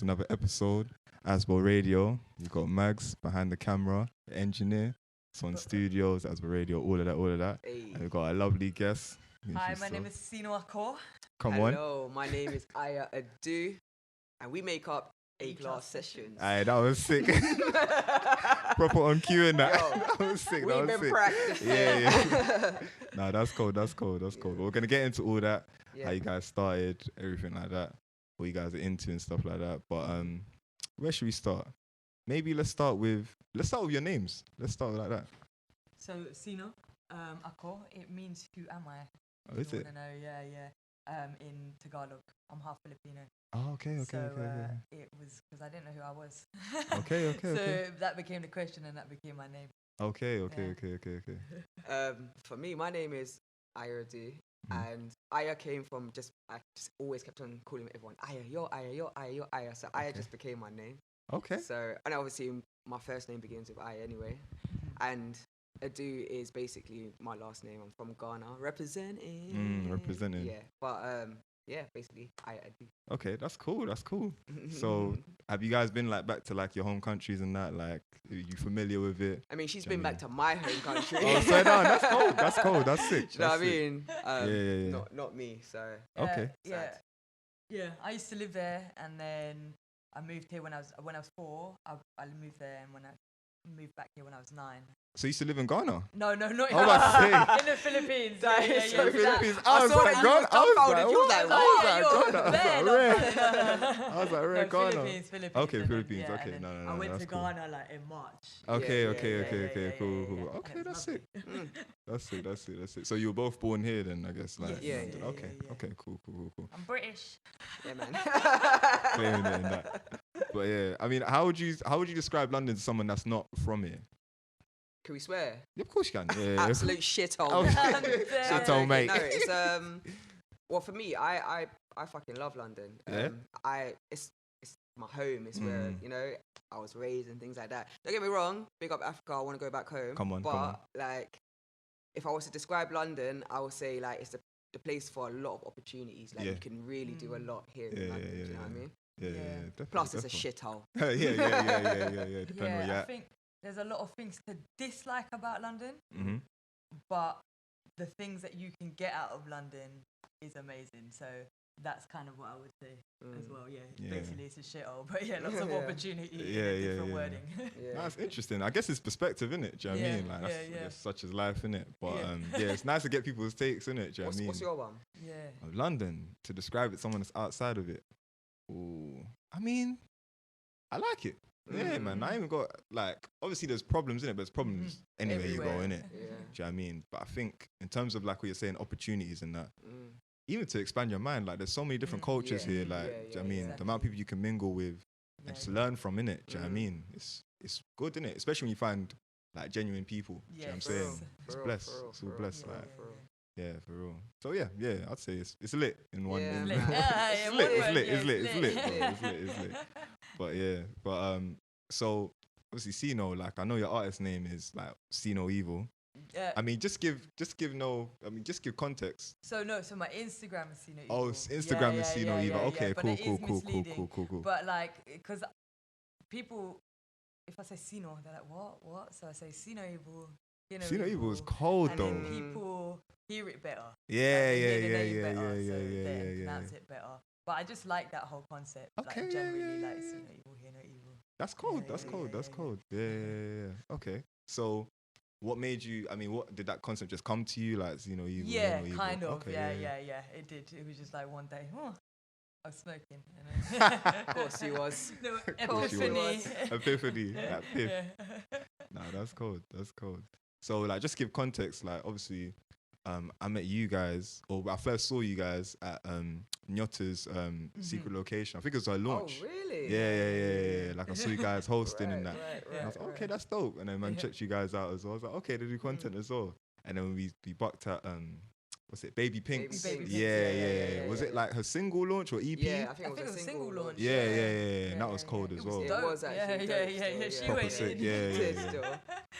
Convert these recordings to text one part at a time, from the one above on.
to another episode. ASBO Radio. You got Mags behind the camera, the engineer. It's on studios, ASBO Radio, all of that. Hey. And we've got a lovely guest. Hi, my name is Sino Ako. Come on. Hello, my name is Aya Adu, and we make up A-class sessions. Aye, that was sick. Proper on cue and that. Yo, That was sick. We've That was been sick. practicing. Yeah. Nah, that's cool. But we're gonna get into all that. Yeah. How you guys started, everything like that. What you guys are into and stuff like that. But where should we start? Maybe let's start with your names. Let's start like that. So, Sino Ako, it means who am I? Oh, is You it? wanna know? Yeah. In Tagalog, I'm half Filipino. Oh, okay. It was because I didn't know who I was. Okay. So that became the question, and that became my name. Okay. For me, my name is Aya Adu, and Aya came from I just always kept on calling everyone Aya, you're Aya. So Aya just became my name. Okay. So, and obviously my first name begins with Aya anyway, and Adu is basically my last name. I'm from Ghana, representing. Representing. Yeah, but yeah, basically Aya Adu. Okay, that's cool. So, have you guys been like back to like your home countries and that? Like, are you familiar with it? I mean, she's been back to my home country. Oh, so no, that's cool. That's sick. Do you know what I That's sick. mean? Yeah. Not me. So Okay. Yeah. I used to live there, and then I moved here when I was 4. I moved there, and when I moved back here when I was 9. So you used to live in Ghana? No, not in I was about to say. in the Philippines. That Yeah, is yeah, so yeah. Philippines. I I was saw like, that you Ghana. was dumbfounded. You was like, what? what? I was like, Ghana. I was like, rare No, Ghana. Philippines. Okay, and then, Philippines. yeah, Okay, and no, then no, I went that's to cool. Ghana like in March. Okay, Yeah, cool. yeah. Okay, And that's it's sick. lovely. That's sick. So you were both born here then, I guess. Like, Yeah, London. yeah, Okay, yeah. okay, cool. I'm British. Yeah, man. Claiming it and that. But yeah, I mean, how would you describe London to someone that's not from here? Can we swear? Yeah, of course you can. Yeah. Absolute shithole. Oh, shithole, mate. No, it's well, for me, I fucking love London. Yeah? It's my home. It's where I was raised and things like that. Don't get me wrong. Big up Africa. I want to go back home. Come on. Like, if I was to describe London, I would say like it's the place for a lot of opportunities. Like Yeah. you can really do a lot here Yeah, in London. yeah, Do you know yeah, what I mean? Yeah, Yeah. definitely. Plus, it's a definitely. shithole. Yeah. Depending where Yeah, you're I at. think there's a lot of things to dislike about London, Mm-hmm. but the things that you can get out of London is amazing. So that's kind of what I would say as well. Yeah, Yeah. basically it's a shithole, but yeah, lots of Yeah. opportunity. Yeah, different yeah. wording. Yeah. That's interesting. I guess it's perspective, innit? Do you know what I Yeah, mean? Like, yeah. that's such as life, innit? But Yeah. yeah, it's nice to get people's takes, innit? Do you know what I mean? What's your one? Yeah. Of London, to describe it, someone that's outside of it. Ooh, I mean, I like it. Yeah, man. I even got like, obviously there's problems in it, but there's problems anywhere you go, Everywhere. innit? Yeah. Do you know what I mean? But I think in terms of like what you're saying, opportunities and that, even to expand your mind, like there's so many different cultures Yeah. here. Like, Yeah, do you know what I yeah, mean? exactly. The amount of people you can mingle with Yeah, and just learn from, innit? Do you know what I Mm. mean? It's good, innit? Especially when you find like genuine people. Do you know what I'm Yes. saying? It's blessed. It's all blessed. Like, yeah, for real. So yeah, I'd say it's lit in one. Yeah, in- man. it's one lit. word, It's lit. yeah, It's lit. it's It's lit. lit. bro, It's lit. But yeah, so obviously Sino, like I know your artist name is like Sino Evil. Yeah. I mean, just give context. So my Instagram is Sino Evil. Oh, Instagram is Sino Evil. Okay, but it is cool. misleading. Cool. But like, because people, if I say Sino, they're like, what? So I say Sino Evil. Sino Evil is cold and though. then people hear it better. Yeah, Like, they yeah, hear the yeah, name yeah, better, yeah, so yeah, they yeah, pronounce it better. But I just like that whole concept. Okay, like, yeah, generally, yeah, like, yeah. Sino Evil, hear no evil. That's cold. Yeah, That's yeah, cold. yeah, That's yeah, cold. Yeah. Okay. So, what made you? I mean, what did that concept just come to you? Like, Sino Evil. Yeah, Sino Evil? kind of. Okay, Yeah. It did. It was just like one day, I was smoking. And then Of course he was. no, course you epiphany. Epiphany. Like, piff. Yeah. Nah, that's cold. So, like, just give context. Like, obviously, I met you guys, or I first saw you guys at Nyota's secret location. I think it was our launch. Oh, really? Yeah. Like, I saw you guys hosting and that. Right. And I was like, okay, that's dope. And then man checked you guys out as well. I was like, okay, they do content as well. And then we bucked at what's it, Baby Pinks? Baby Pinks, Yeah. Was it like her single launch or EP? Yeah, I I think it was a single launch. Yeah. And that was cold as well. It Dope. was actually Yeah. dope She still, Proper went sick. in. Yeah. It is still.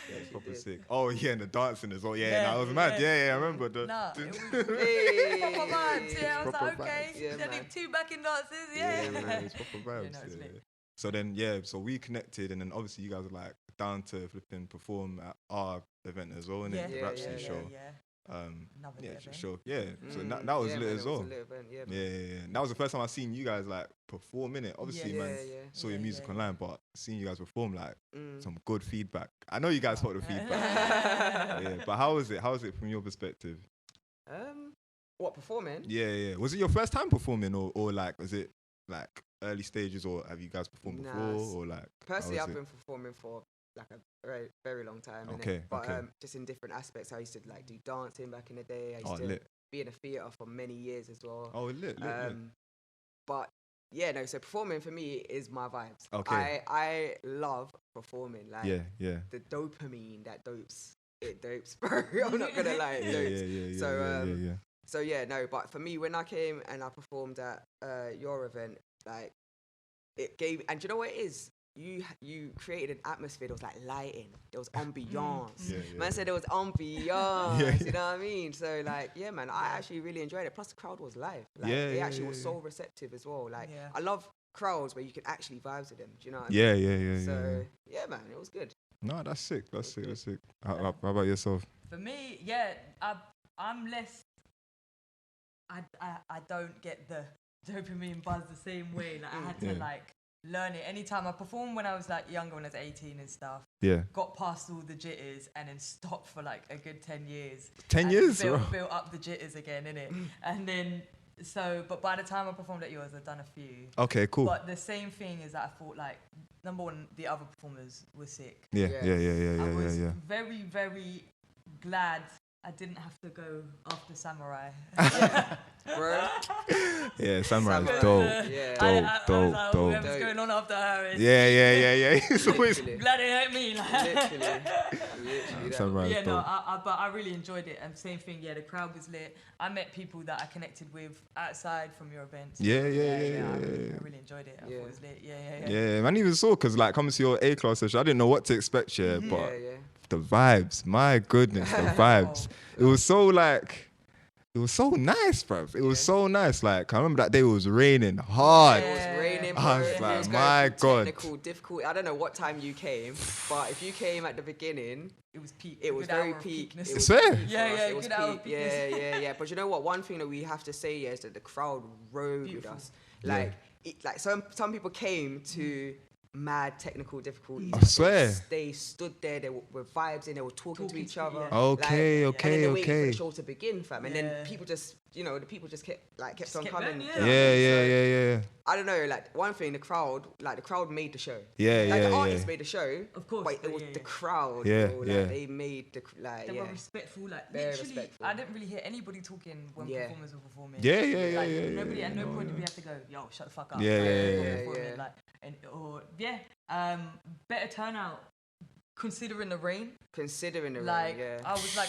Yeah, it's she proper did. sick. Oh yeah, and the dancing as well. Yeah, Yeah, that was mad. yeah. Yeah, I remember the. Nah, it was Hey. proper vibes. Yeah, I was Proper like, okay, vibes. Yeah, yeah, man. 2 backing dances. Yeah, Yeah, yeah, it's proper vibes. no, it's yeah. lit. So then, yeah, so we connected, and then obviously you guys were like down to flipping perform at our event as well, innit? Yeah, The yeah, Rhapsody yeah, show. Another Yeah, lit event. sure. Yeah. So that was yeah, lit man, as it was well. a lit event, yeah, Yeah, man. yeah, yeah. And that was the first time I seen you guys like perform in it. Obviously, Yes. man, Yeah, yeah. saw your Yeah, music yeah, online, but seeing you guys perform, like Mm. some good feedback. I know you guys got the feedback. Yeah, but how was it? How was it from your perspective? What, performing? Yeah, yeah. Was it your first time performing, or like was it like early stages, or have you guys performed Nah, before, or like? Personally, how I've was been performing for like a very, very long time. innit? Okay, But okay. just in different aspects. I used to like do dancing back in the day. I Oh, used to lit. be in a theatre for many years as well. Oh, lit. But yeah, no. So performing for me is my vibes. Okay. I love performing. Like Yeah, yeah. the dopamine that dopes. It dopes, bro. I'm not gonna lie. It Yeah, dopes. yeah. So, yeah. So yeah, no, but for me, when I came and I performed at your event, like it gave, and do you know what it is? You created an atmosphere. There was like lighting. There was ambiance. Yeah, Man said there was ambiance. Yeah. You know what I mean? So like, yeah, man, I actually really enjoyed it. Plus the crowd was live. Like, Yeah, they yeah, actually yeah, was yeah. so receptive as well. Like, Yeah. I love crowds where you can actually vibes with them. Do you know what I mean? Yeah. So yeah, man, it was good. No, that's sick. That's sick. good. That's sick. How about yourself? For me, yeah, I'm less. I don't get the dopamine buzz the same way. Like I had to Yeah. like learn it. Anytime I performed when I was like younger, when I was 18 and stuff, Yeah. got past all the jitters and then stopped for like a good 10 years. 10 and years? Built up the jitters again, innit? And then but by the time I performed at yours, I'd done a few. Okay, cool. But the same thing is that I thought like number one, the other performers were sick. Yeah. I was very, very glad I didn't have to go after Samurai. Bro. Yeah, Samurai's Samurai. dope. Yeah. I was Dope. like, whatever's Dope. going on after her is Yeah. It's always. Literally. glad it hurt me. Like. Literally that. Samurai's Yeah, no, dope. but I really enjoyed it. And same thing, yeah, the crowd was lit. I met people that I connected with outside from your events. Yeah. I really enjoyed it. I thought it was lit. Yeah. Yeah, man, even saw, because like coming to your A class session, I didn't know what to expect, but Yeah. the vibes, my goodness, the vibes. It was so like, it was so nice, bruv. It was so nice. Like, I remember that day it was raining hard. It was raining, bro. I was It like, was my going through God. technical difficulty. I don't know what time you came, but if you came at the beginning, It was peak. it was good very hour of peak. peakness. It was Swear? peak for Yeah, us. yeah, It was good hour of peak. Yeah. But you know what? One thing that we have to say is that the crowd rode Beautiful. with us. Like, some people came to mad technical difficulties. I swear. They stood there. They were vibes in. They were talking to each other. yeah. Okay, and then they waited for okay. the show to begin, fam. And then Yeah. people just, the people just kept on kept coming. going, do you yeah. know what I mean? So, Yeah. I don't know, like one thing, the crowd made the show. Yeah, Like the yeah, artists yeah. made the show. Of course, But it but was yeah, the yeah. crowd. Yeah, bro, like, yeah. They made the They were respectful, like Very literally. respectful. I didn't really hear anybody talking when Yeah. performers were performing. Yeah. Like, nobody at no point did we have to go, yo, shut the fuck up. Yeah, like, yeah, we're yeah, performing, yeah. Better turnout considering the rain. Considering the Like rain, yeah. I was like,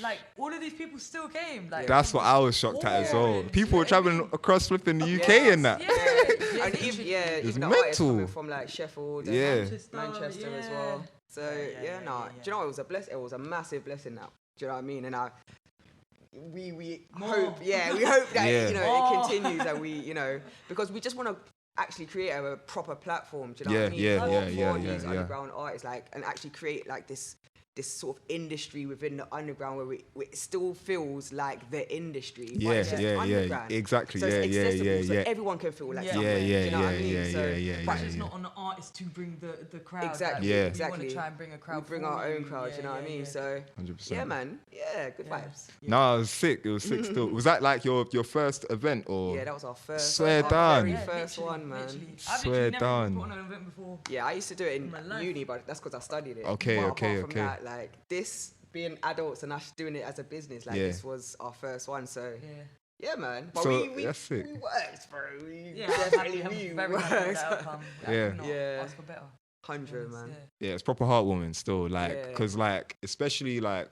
like all of these people still came. Like That's what I was shocked at as well. Orange, People were yeah, traveling across flipping the UK and that. Yeah, And even, It's even the artists mental. coming from like Sheffield and Yeah. Manchester as well. So Yeah, nah. yeah. Do you know, it was a blessing. It was a massive blessing. Now, do you know what I mean? And we More. hope, we hope that Yeah. it continues, and we, because we just want to actually create a proper platform. Do you know what I mean? For these underground artists, like, and actually create like this sort of industry within the underground where it still feels like the industry. But Yeah, it's just underground. exactly. So it's accessible, so Yeah. everyone can feel like Yeah. something. Yeah, do you know what I mean? yeah, So, yeah. But it's not on the artist to bring the crowd. Exactly, Like, Yeah. We exactly. want to try and bring a crowd. We bring for our own you. crowd, you know what I mean? So 100%. yeah, man. Yeah, good vibes. No, it was sick. It was sick still. Was that like your first event or? Yeah, that was our first. Swear our down. very Yeah, first literally, one, man. literally. I've Swear literally never down. put on an event before. Yeah, I used to do it In my in life. uni, but that's because I studied it. Okay, But okay, apart from okay. that, like this being adults and us doing it as a business, like Yeah. this was our first one. So Yeah. yeah, man. But So, we that's sick. we worked, bro. We Yeah, definitely I'm we very happy with worked. the outcome. I Yeah. could not Yeah. ask for better. 100, man. Yeah, it's proper heartwarming still. Like, Yeah. because like, especially like,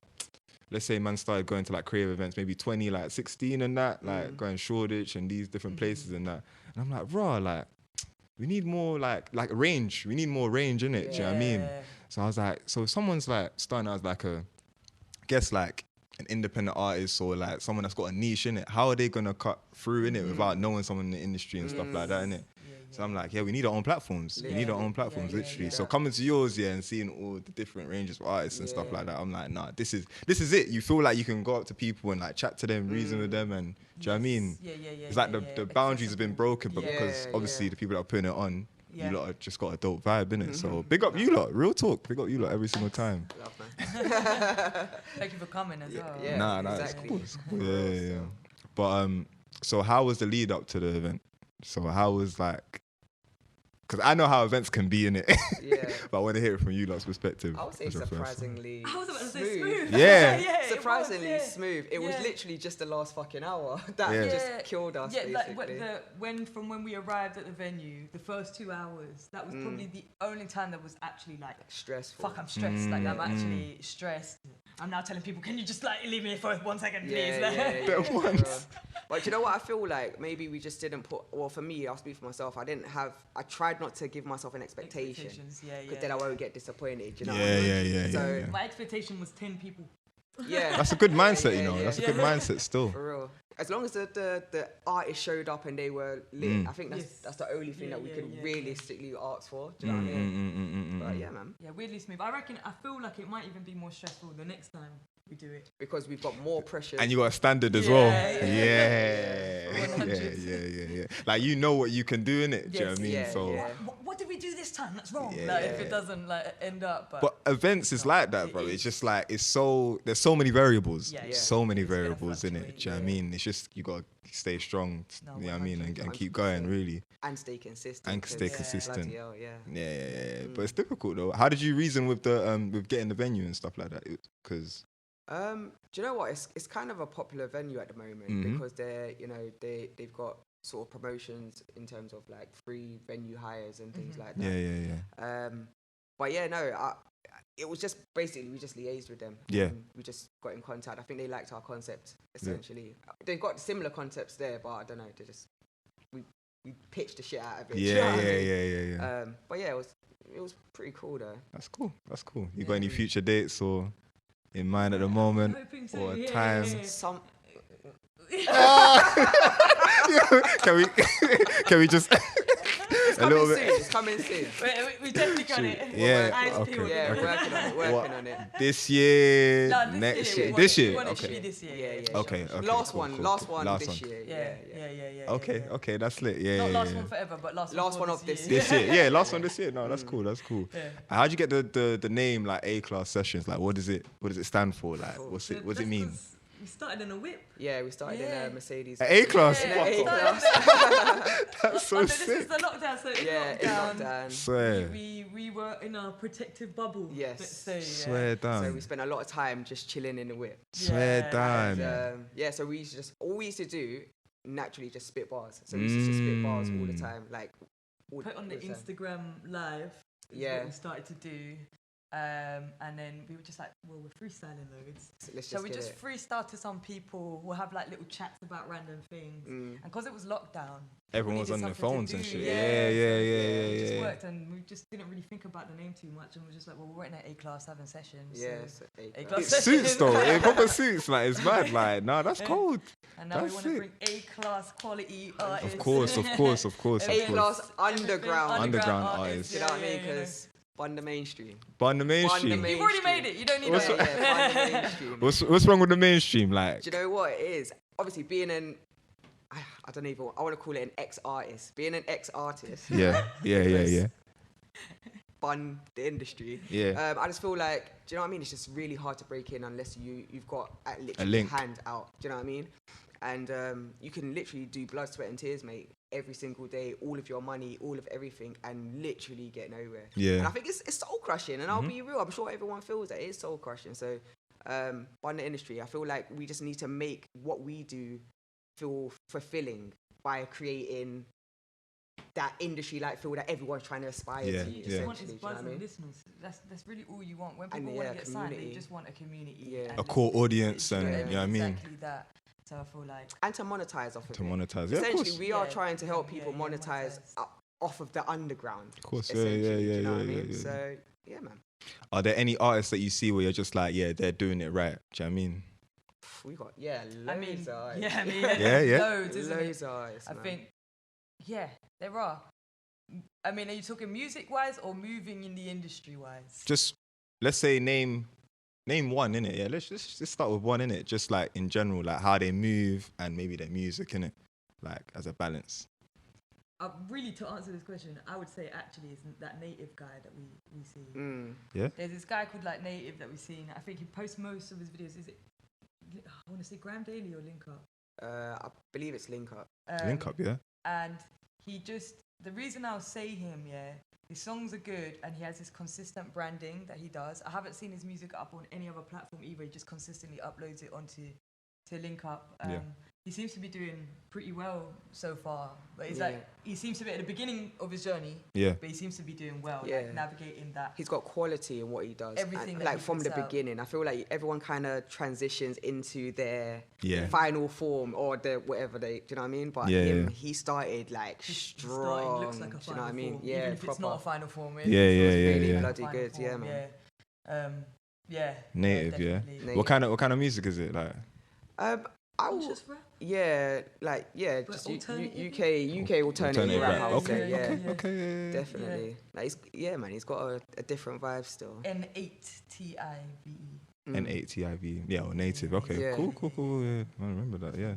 let's say man started going to like creative events, maybe 20, like 16 and that, like going Shoreditch and these different places and that. And I'm like, raw, like, we need more like range. We need more range in it. Do you know what I mean? So I was like, so if someone's like starting out as like I guess like an independent artist or like someone that's got a niche in it, how are they gonna cut through in it without knowing someone in the industry and stuff like that, innit? So I'm like, we need our own platforms. We need our own platforms, literally. So coming to yours, and seeing all the different ranges of artists and stuff like that, I'm like, nah, this is it. You feel like you can go up to people and like chat to them, reason with them, and do you know what I mean? It's like the boundaries have been broken, but because obviously the people that are putting it on, you lot have just got a dope vibe, innit? So big up you lot, real talk. Big up you lot every single time. Love, man. Thank you for coming as well. Yeah, Nah, exactly. it's cool. Yeah. But so how was the lead up to the event? So how was like, because I know how events can be in it, but I want to hear it from you lot's perspective. I would say surprisingly I was about to say smooth. smooth. Yeah. Surprisingly smooth. It was literally just the last fucking hour that just killed us. Basically. Like from when we arrived at the venue, the first 2 hours, that was probably the only time that was actually like stressful. Fuck, I'm stressed. Like I'm actually stressed. I'm now telling people, can you just like leave me for 1 second, please? But you know what? I feel like maybe we just didn't put. Well, for me, I'll speak for myself. I tried not to give myself an expectation because then I won't get disappointed. You know? So my expectation was 10 people. Yeah, that's a good mindset, you know. That's a good mindset still. For real. As long as the artists showed up and they were lit, I think that's the only thing that we could realistically ask for. Do you know what I mean? But yeah, man. Yeah, weirdly smooth. I feel like it might even be more stressful the next time we do it. Because we've got more pressure. And you got a standard as well. Yeah. Like you know what you can do in it. Do you know what I mean? So what did we do this time? That's wrong. Like if it doesn't like end up. But events is like that, bro. It's just like there's so many variables. So many variables in it. Do you know what I mean? It's just you gotta stay strong. You know what I mean? And keep going, really. And stay consistent. Bloody hell, yeah. But it's difficult though. How did you reason with the with getting the venue and stuff like that? Because do you know what? It's kind of a popular venue at the moment because they've got sort of promotions in terms of like free venue hires and things like that. But it was just basically we just liaised with them. We just got in contact. I think they liked our concept essentially. They've got similar concepts there, but I don't know. They just we pitched the shit out of it. But yeah, it was pretty cool though. That's cool. You got any future dates or in mind at the moment or a time? Can we just It's coming soon. We definitely got it. Working on it. This year, next year. This year. Okay. This year. Okay. Last one this year. Yeah. Okay, that's lit. Not last one forever, but last one of this year. This year. Yeah, last one this year. No, that's cool. Yeah. How'd you get the name like A-Class Sessions? Like what does it stand for? Like what's it mean? We started in a whip. Yeah, we started in a Mercedes. A-Class? A-Class. That's so sick. This is the lockdown, so it's lockdown. Swear. We were in our protective bubble. Yes. Let's say, Swear down. So we spent a lot of time just chilling in the whip. Swear down. So we used to all we used to do, naturally just spit bars. So we used to just spit bars all the time. Like put on the Instagram live. What we started to do. And then we were just like, well, we're freestyling loads. So we just freestyle to some people. We'll have like little chats about random things. And because it was lockdown, everyone was on their phones and shit. It just worked, and we just didn't really think about the name too much. And we were just like, well, we're in an A-Class having sessions. It suits though. It proper suits. Like it's mad. Like that's cold. And now we want to bring A-Class quality artists. Of course. A-Class underground artists. You know what I mean? Because Bun the mainstream. You've already made it. You don't need it. Bun the mainstream. What's wrong with the mainstream? Like, do you know what it is? Obviously, being I don't even. I want to call it an ex-artist. Being an ex-artist. Yeah. Bun the industry. Yeah. I just feel like, do you know what I mean? It's just really hard to break in unless you've got a link. Hand out. Do you know what I mean? And you can literally do blood, sweat, and tears, mate. Every single day, all of your money, all of everything, and literally get nowhere. Yeah. And I think it's soul crushing, and I'll be real. I'm sure everyone feels that it's soul crushing. So, on the industry, I feel like we just need to make what we do feel fulfilling by creating that industry like feel that everyone's trying to aspire to. You just want is buzz and listeners. That's really all you want. When people want to get signed, they just want a community, a core audience, and you know what I mean. Exactly that. So I feel like... And to monetize off of it. Monetize, essentially, we are trying to help people monetize off of the underground. Of course, you know what I mean? So, yeah, man. Are there any artists that you see where you're just like, yeah, they're doing it right? Do you know what I mean? We got loads of artists. Yeah. Loads, isn't loads it? of artists, man. I think, there are. I mean, are you talking music-wise or moving in the industry-wise? Just let's say name one, innit? Yeah, let's just start with one, innit? Just like in general, like how they move and maybe their music, innit? Like as a balance. Really, to answer this question, I would say actually is that Native guy that we see. Yeah. There's this guy called like Native that we've seen. I think he posts most of his videos. Is it? I want to say Graham Daily or Link Up. I believe it's Link Up. Link Up, yeah. And he just, the reason I'll say him, his songs are good and he has this consistent branding that he does. I haven't seen his music up on any other platform either. He just consistently uploads it onto Link Up. He seems to be doing pretty well so far. But it's like, he seems to be at the beginning of his journey. Yeah. But he seems to be doing well, like navigating that. He's got quality in what he does. Everything and, that like he from the puts out. beginning. I feel like everyone kind of transitions into their final form or the whatever they, do you know what I mean? But he started like strong. He looks like a do you know what I mean? form, Yeah, even if it's not a final form. Really bloody good, form, man. Native, Native. What kind of music is it like? Conscious rap? Just UK alternative rap. I would say, Okay. Definitely. Like, he's got a different vibe still. N8TIVE. N8TIV. Yeah, or Native. Okay, Yeah. Cool. Yeah, I remember that. Yeah.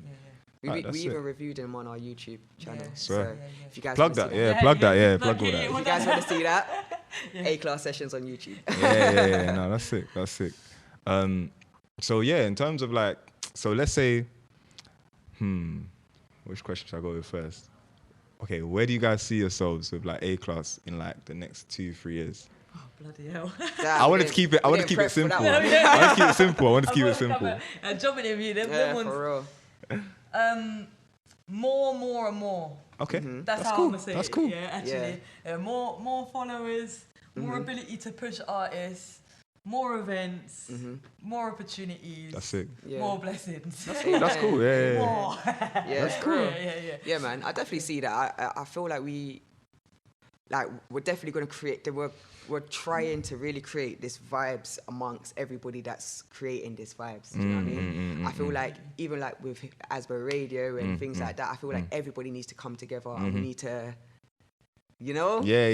We even reviewed him on our YouTube channel. Swear. So if you guys plug that, plug all that. If you guys want to see that, A-Class Sessions on YouTube. Yeah. No, that's sick. So yeah, in terms of like, so let's say, which question should I go with first? Okay, where do you guys see yourselves with like A-Class in like the next 2-3 years? Oh, bloody hell. I wanted to keep it simple. I wanted to keep it simple. Jumping in you, them ones. For real. More and more. Okay, That's how cool. I'm gonna say That's it. cool. Yeah, actually, more followers, more ability to push artists, more events, more opportunities. That's it. More blessings. That's cool. Yeah. More. That's cool. Yeah. Yeah, man. I definitely see that. I feel like we're definitely going to create. We're trying to really create this vibes amongst everybody that's creating this vibes. Do you know what I mean? I feel like even like with ASBO Radio and things like that, I feel like everybody needs to come together and we need to, you know? Yeah.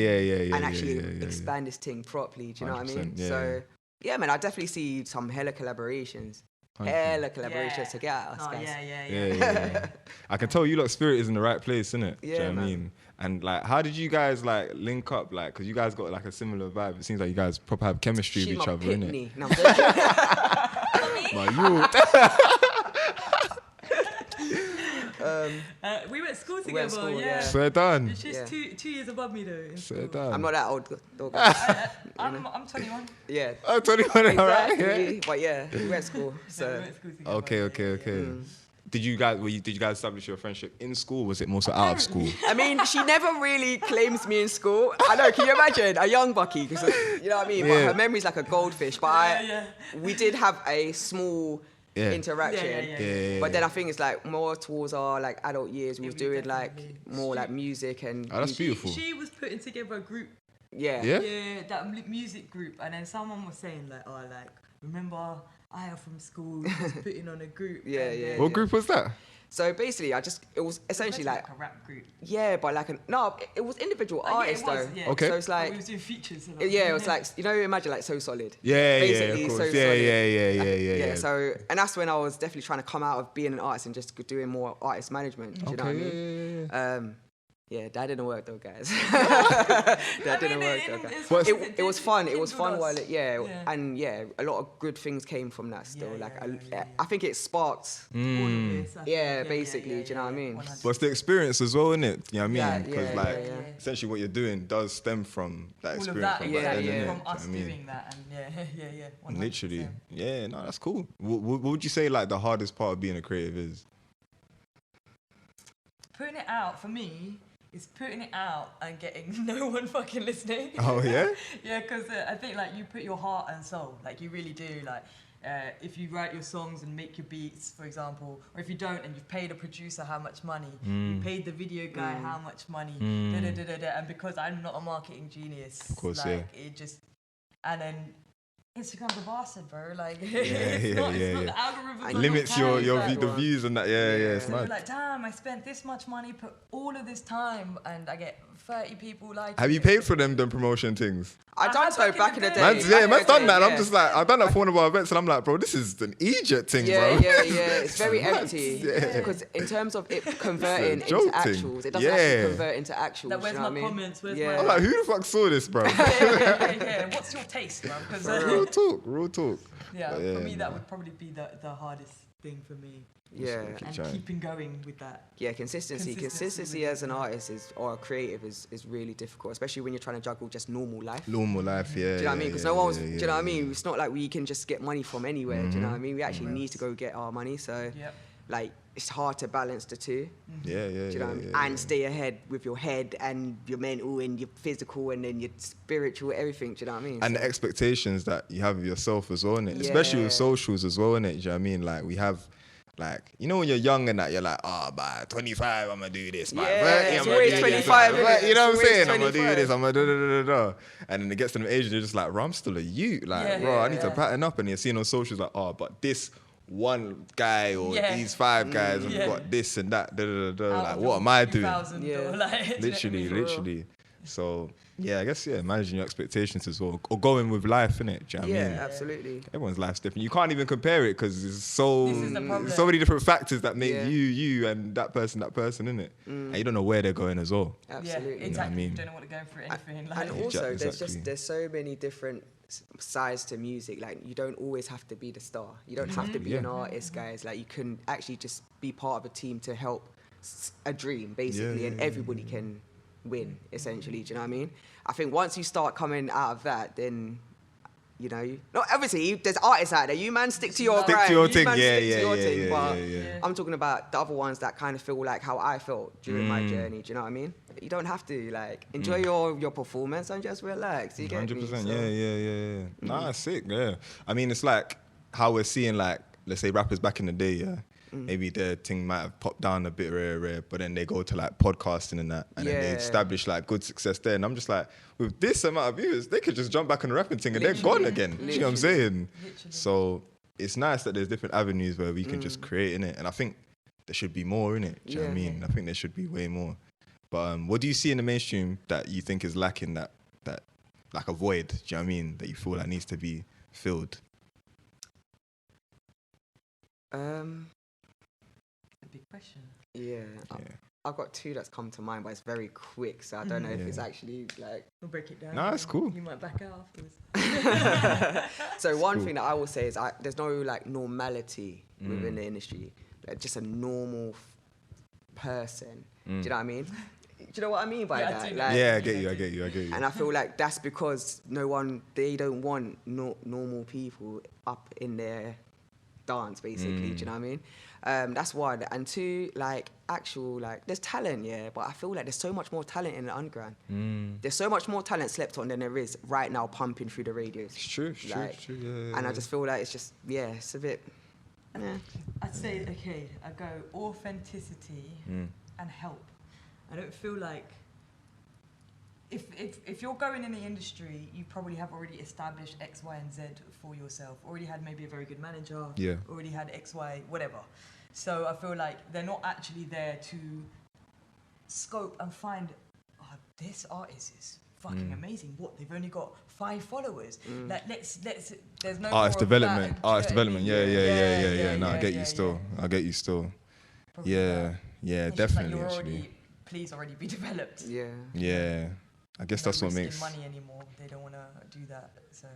And actually expand this thing properly. Do you know what I mean? Yeah. So yeah, man, I definitely see some hella collaborations. To get at us, guys. Yeah. I can tell you lot spirit is in the right place, innit? Yeah, Do you know what I mean? And like, how did you guys like link up? Like, cause you guys got like a similar vibe. It seans like you guys proper have chemistry with each other, innit? No, we went to school together. Swear done. She's 2 years above me though. Swear done. I'm not that old. I'm 21. Yeah. Oh, 21, alright. Exactly. But yeah, we went to school. So. We went to school together. Okay. Did you guys establish your friendship in school? Or was it more so out of school? I mean, she never really claims me in school. I know. Can you imagine a young Bucky? Cause, you know what I mean. But her memory's like a goldfish. But we did have a small interaction. Yeah. But then I think it's like more towards our like adult years. We was doing like more like music and. Oh, that's beautiful. She was putting together a group. Yeah, that music group, and then someone was saying like, remember Aya from school was putting on a group. What group was that? So basically, it was essentially like a rap group. Yeah, but like it was individual artists though. Yeah. Okay. So it's like we was doing features. it was like imagine like So Solid. Basically, of course. So Solid. Yeah. So and that's when I was definitely trying to come out of being an artist and just doing more artist management. Do you know what I mean? Yeah, that didn't work though, guys. That didn't work though, guys. It was fun. It was fun while and a lot of good things came from that still. I think it sparked. Basically, do you know what I mean? But it's the experience as well, isn't it? You know what I mean? Because Yeah. essentially what you're doing does stem from that All experience. of that, From from us doing that, and 100%. Literally, no, that's cool. What would you say like the hardest part of being a creative is? Putting it out for me. Is putting it out and getting no one fucking listening. Oh yeah? Yeah, because I think like you put your heart and soul, like you really do. Like if you write your songs and make your beats, for example, or if you don't and you've paid a producer how much money, you paid the video guy how much money, and because I'm not a marketing genius, of course, it just. and then Instagram's a bastard, bro. Like, it's not the algorithm. Limits the views and that. Yeah, it's so mad. you're like, damn, I spent this much money, put all of this time, and I get 30 people like. Have you paid for them promotion things? I done so back in the day. Man's done that. I'm just like, I've done that for one of our events, and I'm like, bro, this is an Egypt thing, bro. Yeah. It's very empty. Because in terms of it converting into actuals, it doesn't actually convert into actuals. Like, where's my comments? Where's my... I'm like, who the fuck saw this, bro? What's your taste, bro? Real talk. Yeah, for me, that would probably be the hardest thing for me. Yeah, and keeping going with that. Yeah, consistency as an artist or a creative is really difficult, especially when you're trying to juggle just normal life. Yeah. Do you know what I mean? Because no one's, do you know what I mean? It's not like we can just get money from anywhere. Do you know what I mean? We actually need to go get our money. So, like, it's hard to balance the two. Yeah. Do you know what I mean? And stay ahead with your head and your mental and your physical and then your spiritual, everything. Do you know what I mean? And the expectations that you have of yourself as well, innit? Especially with socials as well, innit? Do you know what I mean? Like, we have. Like, you know when you're young and that, you're like, by 25, I'm going to do this. By 30, I'm going to do 25, this. You know what I'm saying? I'm going to do this. I'm going to do. And then it gets to the age and you're just like, bro, I'm still a youth. Like, I need to pattern up. And you're seeing on socials like, but this one guy or these 5 guys have got this and that. Like, what am I doing? Like, Literally. So, I guess, managing your expectations as well. Or going with life, innit? Do you know what I mean? Yeah, absolutely. Everyone's life's different. You can't even compare it because there's so many different factors that make you and that person, innit? And you don't know where they're going as well. Absolutely. Yeah, exactly. You know what I mean? You don't know what they're going through anything. And also, there's so many different sides to music. Like, you don't always have to be the star. You don't have to be an artist, guys. Like, you can actually just be part of a team to help a dream, basically, and everybody can win, essentially. Do you know what I mean? I think once you start coming out of that, then, you know, obviously there's artists out there. You man stick to your grind. Stick to your thing. But I'm talking about the other ones that kind of feel like how I felt during my journey. Do you know what I mean? You don't have to, like, enjoy your performance and just relax. You get 100%. Me? Yeah. Nah, sick. Yeah. I mean, it's like how we're seeing, like, let's say rappers back in the day. Yeah. Maybe their thing might have popped down a bit rare, but then they go to like podcasting and that, and then they establish like good success there. And I'm just like, with this amount of viewers, they could just jump back on the rapping thing and they're gone again. You know what I'm saying? So it's nice that there's different avenues where we can just create in it. And I think there should be more in it. Do you know what I mean? I think there should be way more. But what do you see in the mainstream that you think is lacking, that like a void? Do you know what I mean? That you feel that needs to be filled? Big question. Yeah. I've got 2 that's come to mind, but it's very quick, so I don't know if it's actually like... We'll break it down. No, it's cool. You might back out afterwards. So one thing that I will say is there's no like normality within the industry. Like, just a normal person. Do you know what I mean? Do you know what I mean by that? Like, I get you. And I feel like that's because they don't want normal people up in their dance, basically. Do you know what I mean? That's one. And 2, like, actual, like, there's talent, but I feel like there's so much more talent in the underground. There's so much more talent slept on than there is right now pumping through the radios. It's true. And I just feel like it's just, it's a bit, I'd say, I go authenticity and help. I don't feel like if you're going in the industry, you probably have already established X, Y, and Z for yourself. Already had maybe a very good manager. Yeah. Already had X, Y, whatever. So I feel like they're not actually there to scope and find, this artist is fucking amazing. What, they've only got 5 followers. Like, let's. There's no artist development. Artist development. Yeah. No, I get you still. Probably Yeah, it's definitely. Like please already be developed. Yeah. I guess that's what makes money anymore. They don't want to do that. So.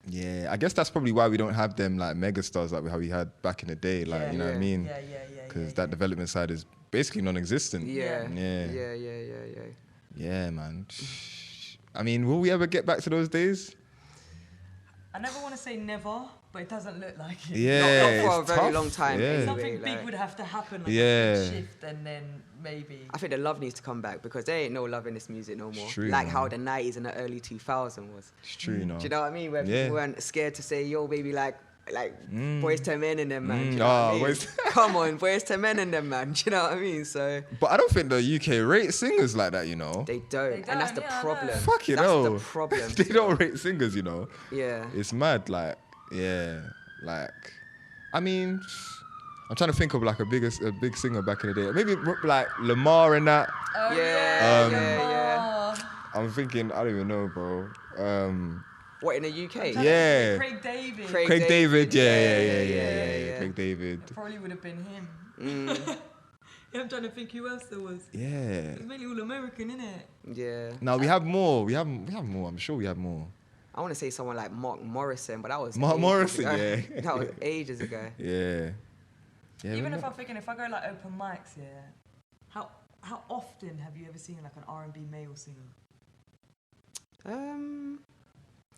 Yeah, I guess that's probably why we don't have them like megastars like how we had back in the day. Like, you know what I mean? Yeah. Because that development side is basically non-existent. Yeah, man. I mean, will we ever get back to those days? I never want to say never, but it doesn't look like it. Yeah, not for a very long time. Anyway, something big would have to happen, like a shift, and then maybe. I think the love needs to come back because there ain't no love in this music no more. True, like man. how the 90s and the early 2000s was. It's true, you know. Do you know what I mean? Where people weren't scared to say, yo, baby, like, like Boys to Men and them, man. Do you know what I mean? Come on, Boys to Men and them, man. Do you know what I mean? So, but I don't think the UK rate singers like that, you know. They don't, and that's the problem. Fuck it, that's the problem. They don't rate singers, you know. Yeah, it's mad. Like, yeah, like, I mean, I'm trying to think of like a big singer back in the day. Maybe like Lamar and that. Oh, yeah. I'm thinking, I don't even know, bro. What, in the UK? Yeah. Craig David. Craig David, yeah. Craig David. It probably would have been him. Yeah, I'm trying to think who else there was. Yeah. It's mainly all American, innit? Yeah. Now we have more. We have more. I'm sure we have more. I want to say someone like Mark Morrison, but that was Mark Morrison, yeah. That was ages ago. Yeah. Even if I'm thinking, if I go like open mics, how often have you ever seen like an R&B male singer?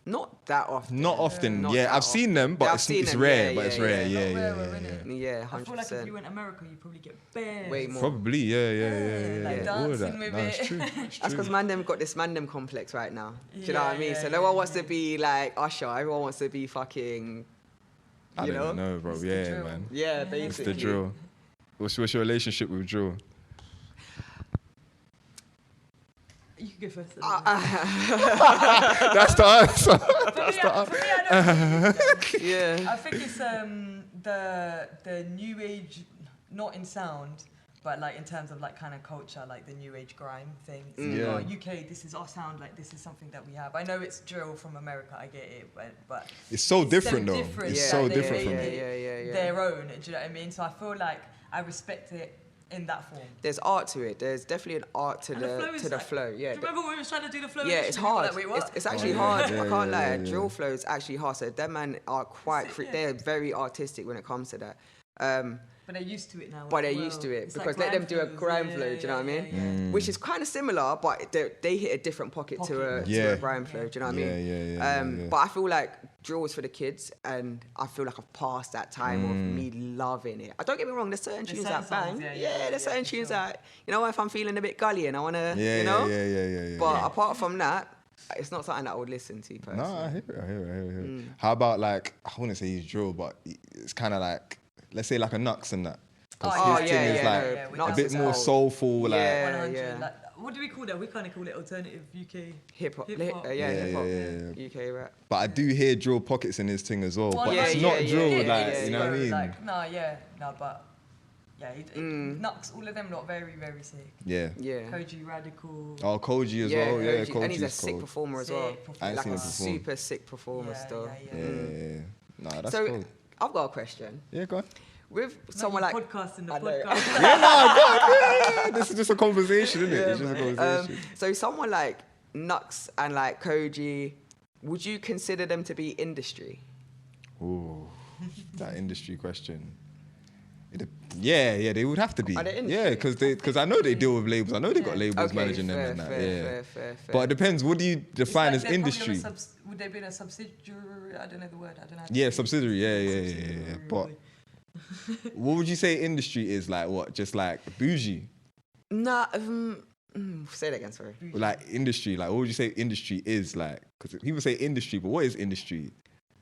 Not that often. Not often. Not yeah, I've seen them, but it's rare. Yeah, it's rare. Yeah, 100%. I feel like if you went to America, you probably get bears. Way more. Probably, yeah. Like dancing with it. It's true. That's because man them got this man them complex right now. Do you know what I mean? So no one wants to be like Usher. Everyone wants to be fucking. I don't know, bro. Yeah, man. Yeah, basically. It's the drill. What's your relationship with drill? You can go first. That's the answer. For me, I don't yeah. I think it's the new age, not in sound, but like in terms of like kind of culture, like the new age grime thing. So, UK, this is our sound, like this is something that we have. I know it's drill from America, I get it, but it's so different though. It's so different from their own. Do you know what I mean? So I feel like I respect it in that form. There's art to it. There's definitely an art to the flow. Yeah. Do you remember when we were trying to do the flow? Yeah, it's hard. Like, it's actually hard. I can't lie. Drill flow is actually hard. So them man are quite. They're very artistic when it comes to that. But they're used to it now. But they're used to it it's because like let them do a grime flow. Do you know what I mean? Which is kind of similar, but they hit a different pocket to a grime flow. Do you know what I mean? But I feel like drill is for the kids, and I feel like I've passed that time of me loving it. I don't get me wrong. There's certain tunes that bang. There's certain tunes that if I'm feeling a bit gully and I wanna, you know. But apart from that, it's not something that I would listen to personally. No, I hear it. How about like, I wouldn't say he's drill, but it's kind of like, let's say like a Nux and that. Because his thing is like a bit more soulful. Like, what do we call that? We kind of call it alternative UK hip hop. Hip hop. UK rap. But I do hear drill pockets in his thing as well. But it's not drill, you know what I mean? Like, but Nux, all of them lot very, very sick. Yeah. Koji Radical. Oh, Koji as well. Yeah, Koji. And he's a sick performer as well. Like a super sick performer still. Yeah. No, that's cool. I've got a question. Yeah, go on. With someone like podcasting the podcast. This is just a conversation, isn't it? It's just a conversation. So someone like Nux and like Koji, would you consider them to be industry? Ooh, that industry question. Yeah, they would have to be. Yeah, because I know they deal with labels. I know they got labels managing them and that. Fair. But it depends. What do you define as industry? Would they be a subsidiary? I don't know the word. I don't know. Yeah, subsidiary. Yeah. But what would you say industry is like? What? Just like bougie? Nah. Say that again. Sorry. Like industry. Like what would you say industry is like? Because people say industry, but what is industry?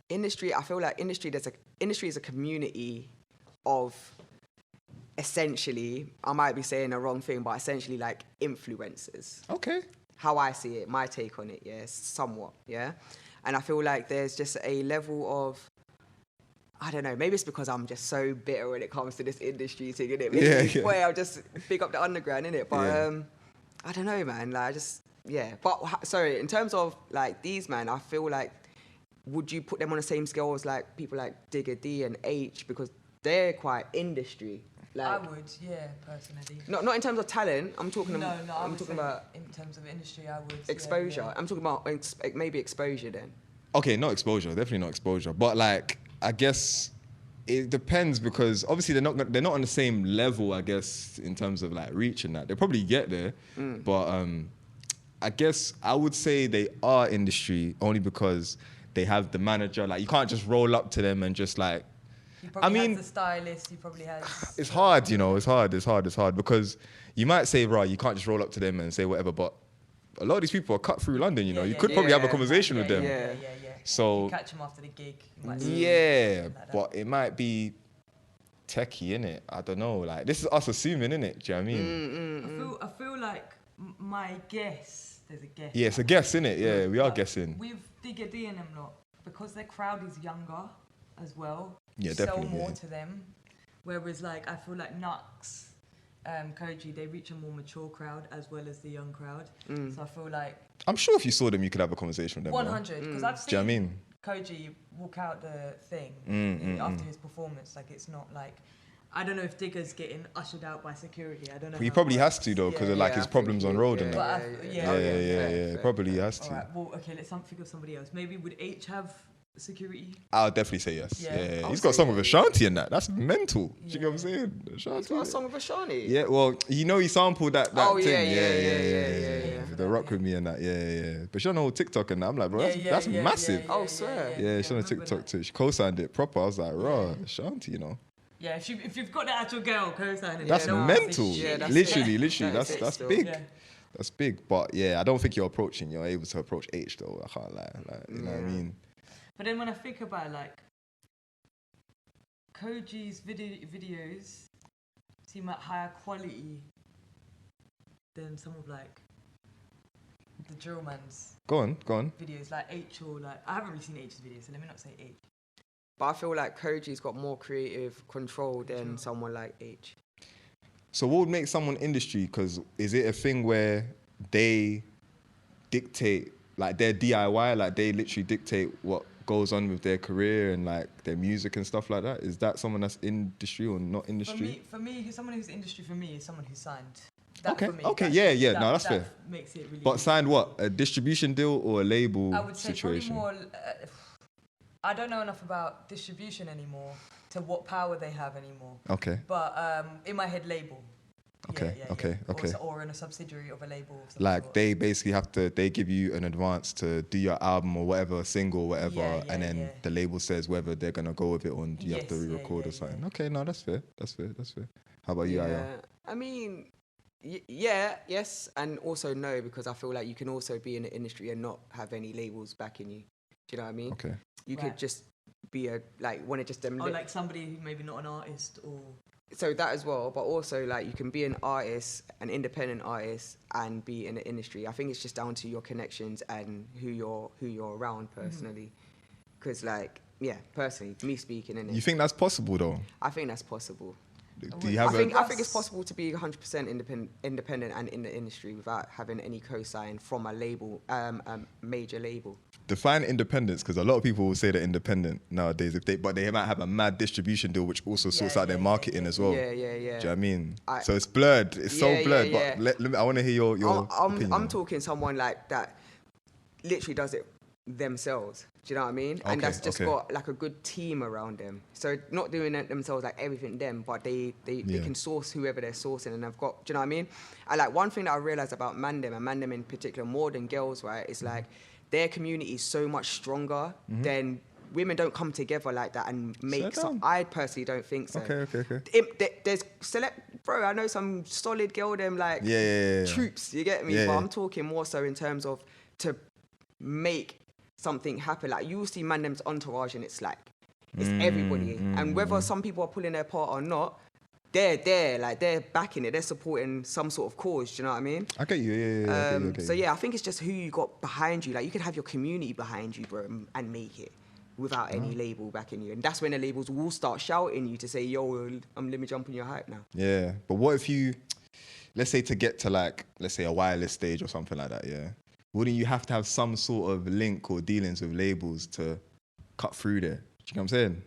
Industry. I feel like industry is a community of essentially, I might be saying the wrong thing, but essentially like influencers. Okay. How I see it, my take on it, somewhat, And I feel like there's just a level of, I don't know, maybe it's because I'm just so bitter when it comes to this industry thing, innit? Maybe boy, I'll just pick up the underground, innit? But I don't know, man. Like, But sorry, in terms of like these, man, I feel like, would you put them on the same scale as like people like Digger D and H? Because they're quite industry. Like, I would, personally. Not in terms of talent. I'm talking about. I'm talking about in terms of industry. I would exposure. Yeah. I'm talking about maybe exposure then. Okay, not exposure. Definitely not exposure. But like, I guess it depends because obviously they're not on the same level. I guess in terms of like reach and that, they probably get there. But I guess I would say they are industry only because they have the manager. Like you can't just roll up to them and just like. He probably has the stylist, he probably has... It's hard, it's hard because you might say, right, you can't just roll up to them and say whatever, but a lot of these people are cut through London, you know. You could probably have a conversation with them. Yeah. So you catch them after the gig. But it might be techie, innit? I don't know. Like, this is us assuming, innit? Do you know what I mean? I feel like my guess, there's a guess. Yeah, it's a guess, innit? Yeah, we are guessing. With Digger D and them lot, because their crowd is younger as well, definitely, sell more to them. Whereas, like, I feel like Nux, Koji, they reach a more mature crowd as well as the young crowd. So I feel like... I'm sure if you saw them, you could have a conversation with them. 100, because I've seen Do you know what I mean? Koji walk out the thing after his performance. Like, it's not like... I don't know if Digger's getting ushered out by security. I don't know. He probably has to, though, because of, like, his problems on road and that. Yeah. Probably has to. All right, well, okay, let's think of somebody else. Maybe would H have security? I'll definitely say yes. Yeah. He's got a song with Ashanti and that. That's mental. Do you know what I'm saying? Ashanti. He's got a song with Ashanti? Yeah, well, you know he sampled that thing. Yeah. The Rock With Me and that, yeah. But she's on the whole TikTok and that. I'm like, bro, that's massive. Oh, swear. Yeah, she's on the TikTok too. She co-signed it proper. I was like, raw, Ashanti, you know. Yeah, if you've got the actual girl co-signing, that's mental. That's literally, that's big. Yeah. That's big. But yeah, I don't think you're able to approach H though. I can't lie. Like, you know what I mean? But then when I think about it, like, Koji's videos seem like higher quality than some of like the Drill Man's. Go on. Videos like H or like I haven't really seen H's videos, so let me not say H. But I feel like Koji's got more creative control than someone like H. So what would make someone industry? Because is it a thing where they dictate, like they're DIY, like they literally dictate what goes on with their career and like their music and stuff like that? Is that someone that's industry or not industry? For me, someone who's industry for me is someone who's signed. Okay, No, that's fair. Makes it really. But signed what? A distribution deal or a label I would say situation? probably more. I don't know enough about distribution anymore to what power they have anymore. Okay. But in my head, label. Okay. Or in a subsidiary of a label. Like they basically they give you an advance to do your album or whatever, single or whatever, and then the label says whether they're gonna go with it or you have to re-record or something. Yeah. Okay, no, that's fair. How about you, Aya? I mean, yes, and also no, because I feel like you can also be in the industry and not have any labels backing you. Do you know what I mean? Okay. You could just be one of just them. Or like somebody who maybe not an artist or. So that as well, but also like you can be an artist, an independent artist, and be in the industry. I think it's just down to your connections and who you're around personally. Because personally, me speaking, innit? You think that's possible though? I think that's possible. Do you have I think it's possible to be 100% independent and in the industry without having any co-sign from a label, major label. Define independence, because a lot of people will say they're independent nowadays, but they might have a mad distribution deal which also sorts out their marketing as well. Yeah. Do you know what I mean? So it's blurred. It's so blurred. But I want to hear your opinion. I'm talking someone like that literally does it themselves. Do you know what I mean? And that's just got like a good team around them. So not doing it themselves, like everything them, but they can source whoever they're sourcing, and they've got. Do you know what I mean? And like one thing that I realized about Mandem, and Mandem in particular, more than girls, right? Is like their community is so much stronger than women don't come together like that and make. So I personally don't think so. Okay. There's bro. I know some solid girl them like troops. You get me? Yeah, but I'm talking more so in terms of to make something happen. Like you will see Mandem's entourage and it's like it's everybody, and whether some people are pulling their part or not, they're there, like they're backing it, they're supporting some sort of cause. Do you know what I mean? I get you. So I think it's just who you got behind you. Like you could have your community behind you, bro, and make it without any label backing you, and that's when the labels will start shouting you to say, "Yo, let me jump on your hype now." Yeah, but what if you, let's say to get to like, let's say a wireless stage or something like that, yeah. Wouldn't you have to have some sort of link or dealings with labels to cut through there? Do you know what I'm saying?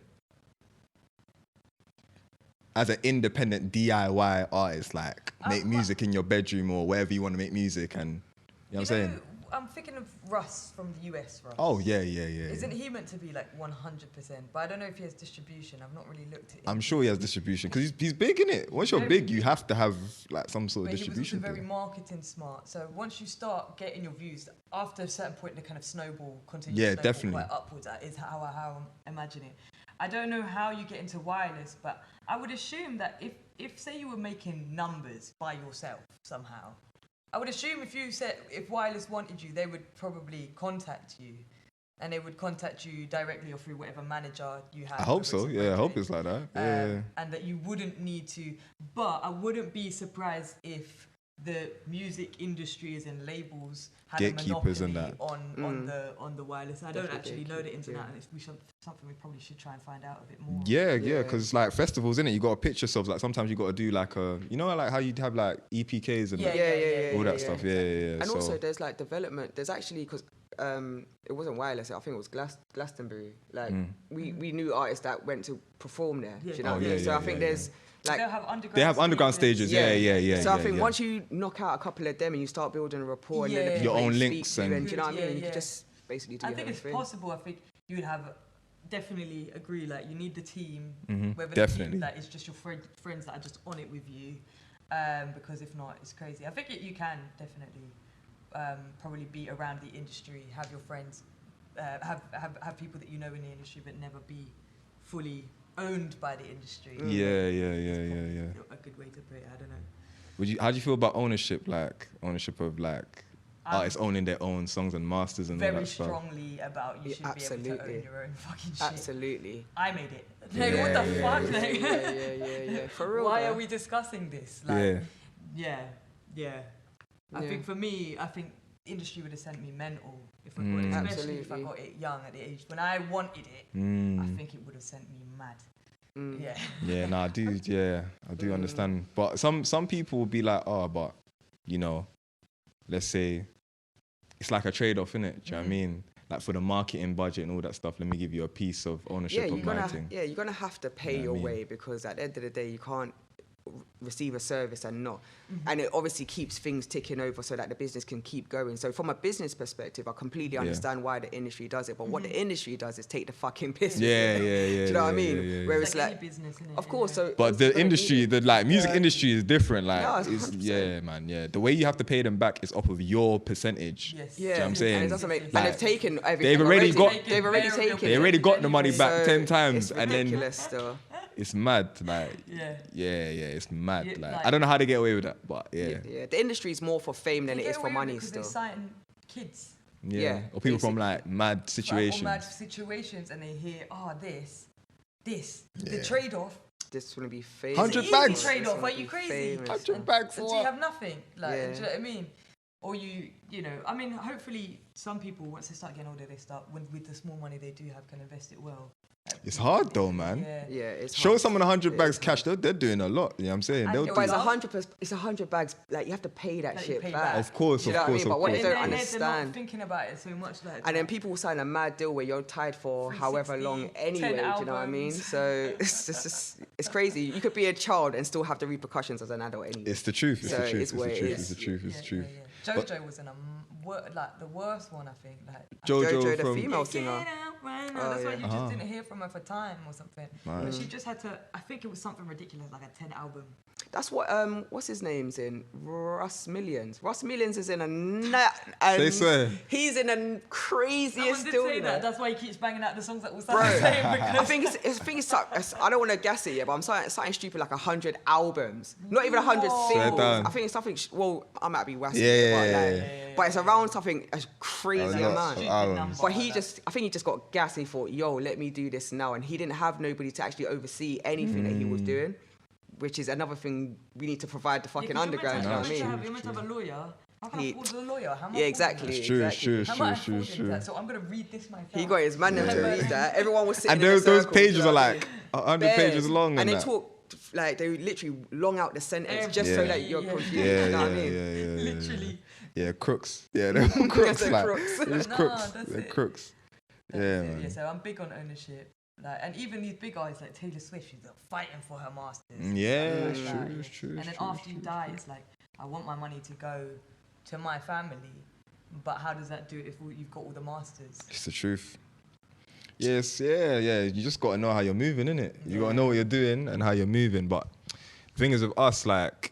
As an independent DIY artist, like make music in your bedroom or wherever you want to make music, and you know what I'm saying? I'm thinking of Russ from the US, Russ. Oh, yeah. Isn't he meant to be like 100%? But I don't know if he has distribution. I've not really looked at it. I'm sure he has distribution because he's big, innit? Once you're big, you have to have like some sort of distribution. He was also very marketing smart. So once you start getting your views, after a certain point, the kind of snowball continues. Yeah, definitely. Quite upwards. That is how I imagine it. I don't know how you get into wireless, but I would assume that if say you were making numbers by yourself somehow, I would assume if Wireless wanted you, they would probably contact you. And they would contact you directly or through whatever manager you have. I hope so. Yeah, I hope it's like that. Yeah. And that you wouldn't need to. But I wouldn't be surprised if the music industries and labels had a monopoly on the wireless. I don't actually know the ins and outs, and it's something we probably should try and find out a bit more. Yeah, because like festivals, innit? You got to pitch yourself. Like sometimes you got to do like like how you'd have like EPKs and all that stuff. Yeah. And also there's like development. There's actually, because it wasn't Wireless, I think it was Glastonbury. Like we knew artists that went to perform there. Do you know what I mean? So I think there's like they have underground stages. Yeah. So I think once you knock out a couple of them and you start building a rapport and then your own links and do you know what I mean? You can just basically do. I think it's possible. I think you would have definitely agree. Like you need the team, whether the team that is just your friends that are just on it with you. Because if not, it's crazy. I think you can definitely probably be around the industry, have your friends, have people that you know in the industry, but never be fully owned by the industry. Yeah. A good way to put it. I don't know. How do you feel about ownership? Like ownership of like artists owning their own songs and masters and all that stuff? Very strongly about you should be able to own your own fucking shit. Absolutely. I made it. Like, what the fuck? Like, yeah. For real. Why are we discussing this? Like, yeah. I think for me, industry would have sent me mental if I got it, especially if I got it young at the age when I wanted it. I think it would have sent me mad. I do understand. But some people will be like, but let's say it's like a trade-off, innit? Do you know what I mean? Like for the marketing budget and all that stuff, let me give you a piece of ownership of my thing. Yeah, you're gonna have to pay your way, because at the end of the day, you can't receive a service and not. And it obviously keeps things ticking over so that the business can keep going. So from a business perspective, I completely understand why the industry does it. But what the industry does is take the fucking business. Do you know what I mean? Where it's like business, of course. So but the industry, the like music industry is different. Like the way you have to pay them back is off of your percentage. Yes. Do you know what I'm saying? And it doesn't make, and they've taken everything. They've already got the money back 10 times, and then still. It's mad, like it's mad. Like I don't know how they get away with that, but the industry is more for fame than it is for money still. They're citing kids. Or people from like mad situations. And they hear, the trade-off. This will be famous. 100 bags. Trade-off. Are you crazy? 100 bags for what? Do you have nothing? Like, do you know what I mean? Or you know, I mean, hopefully some people, once they start getting older, they start, with the small money they do have, can invest it well. It's hard though, man. Yeah, it's Show hard. someone 100 bags cash, they're doing a lot. You know what I'm saying? It's 100 bags. Like you have to pay that shit back. Of course, you know what I mean? But what they don't understand. They're not thinking about it so much. Like, and then people will sign a mad deal where you're tied for however long anyway. Do you know what I mean? So it's crazy. You could be a child and still have the repercussions as an adult anyway. It's the truth. It's the truth. Jojo was in the worst one, I think. Like Jojo the female singer. That's why you just didn't hear from her for time or something. Right. But she just had to. I think it was something ridiculous, like a 10 album. That's what what's his name's in? Russ Millions. Russ Millions is in They swear. He's in a craziest deal. That's why he keeps banging out the songs that will start the same. I think it's I don't want to guess it yet, but I'm something stupid like 100 albums. Not even 100 singles. I think it's something. Well, I might be wassing. But it's around something a crazy amount. But I think he just got gas and he thought, yo, let me do this now. And he didn't have nobody to actually oversee anything that he was doing, which is another thing we need to provide the fucking underground. You know what I mean? You're meant to have a lawyer. How can I afford a lawyer? Exactly. It's true. So I'm going to read this myself. He got his man to read that. Everyone was sitting and those pages are like 100 pages long. And they talk, like, they literally long out the sentence just so that you're confused. You know what I mean? Literally. Yeah, crooks. Yeah, they're crooks. They're like, crooks. They're just crooks. They're crooks. Man. Yeah, so I'm big on ownership. Like, and even these big guys like Taylor Swift, she's like fighting for her masters. Yeah, it's true. And then after you die, it's like, I want my money to go to my family, but how does that do it if you've got all the masters? It's the truth. Yes, yeah. You just got to know how you're moving, innit? You got to know what you're doing and how you're moving. But the thing is with us, like,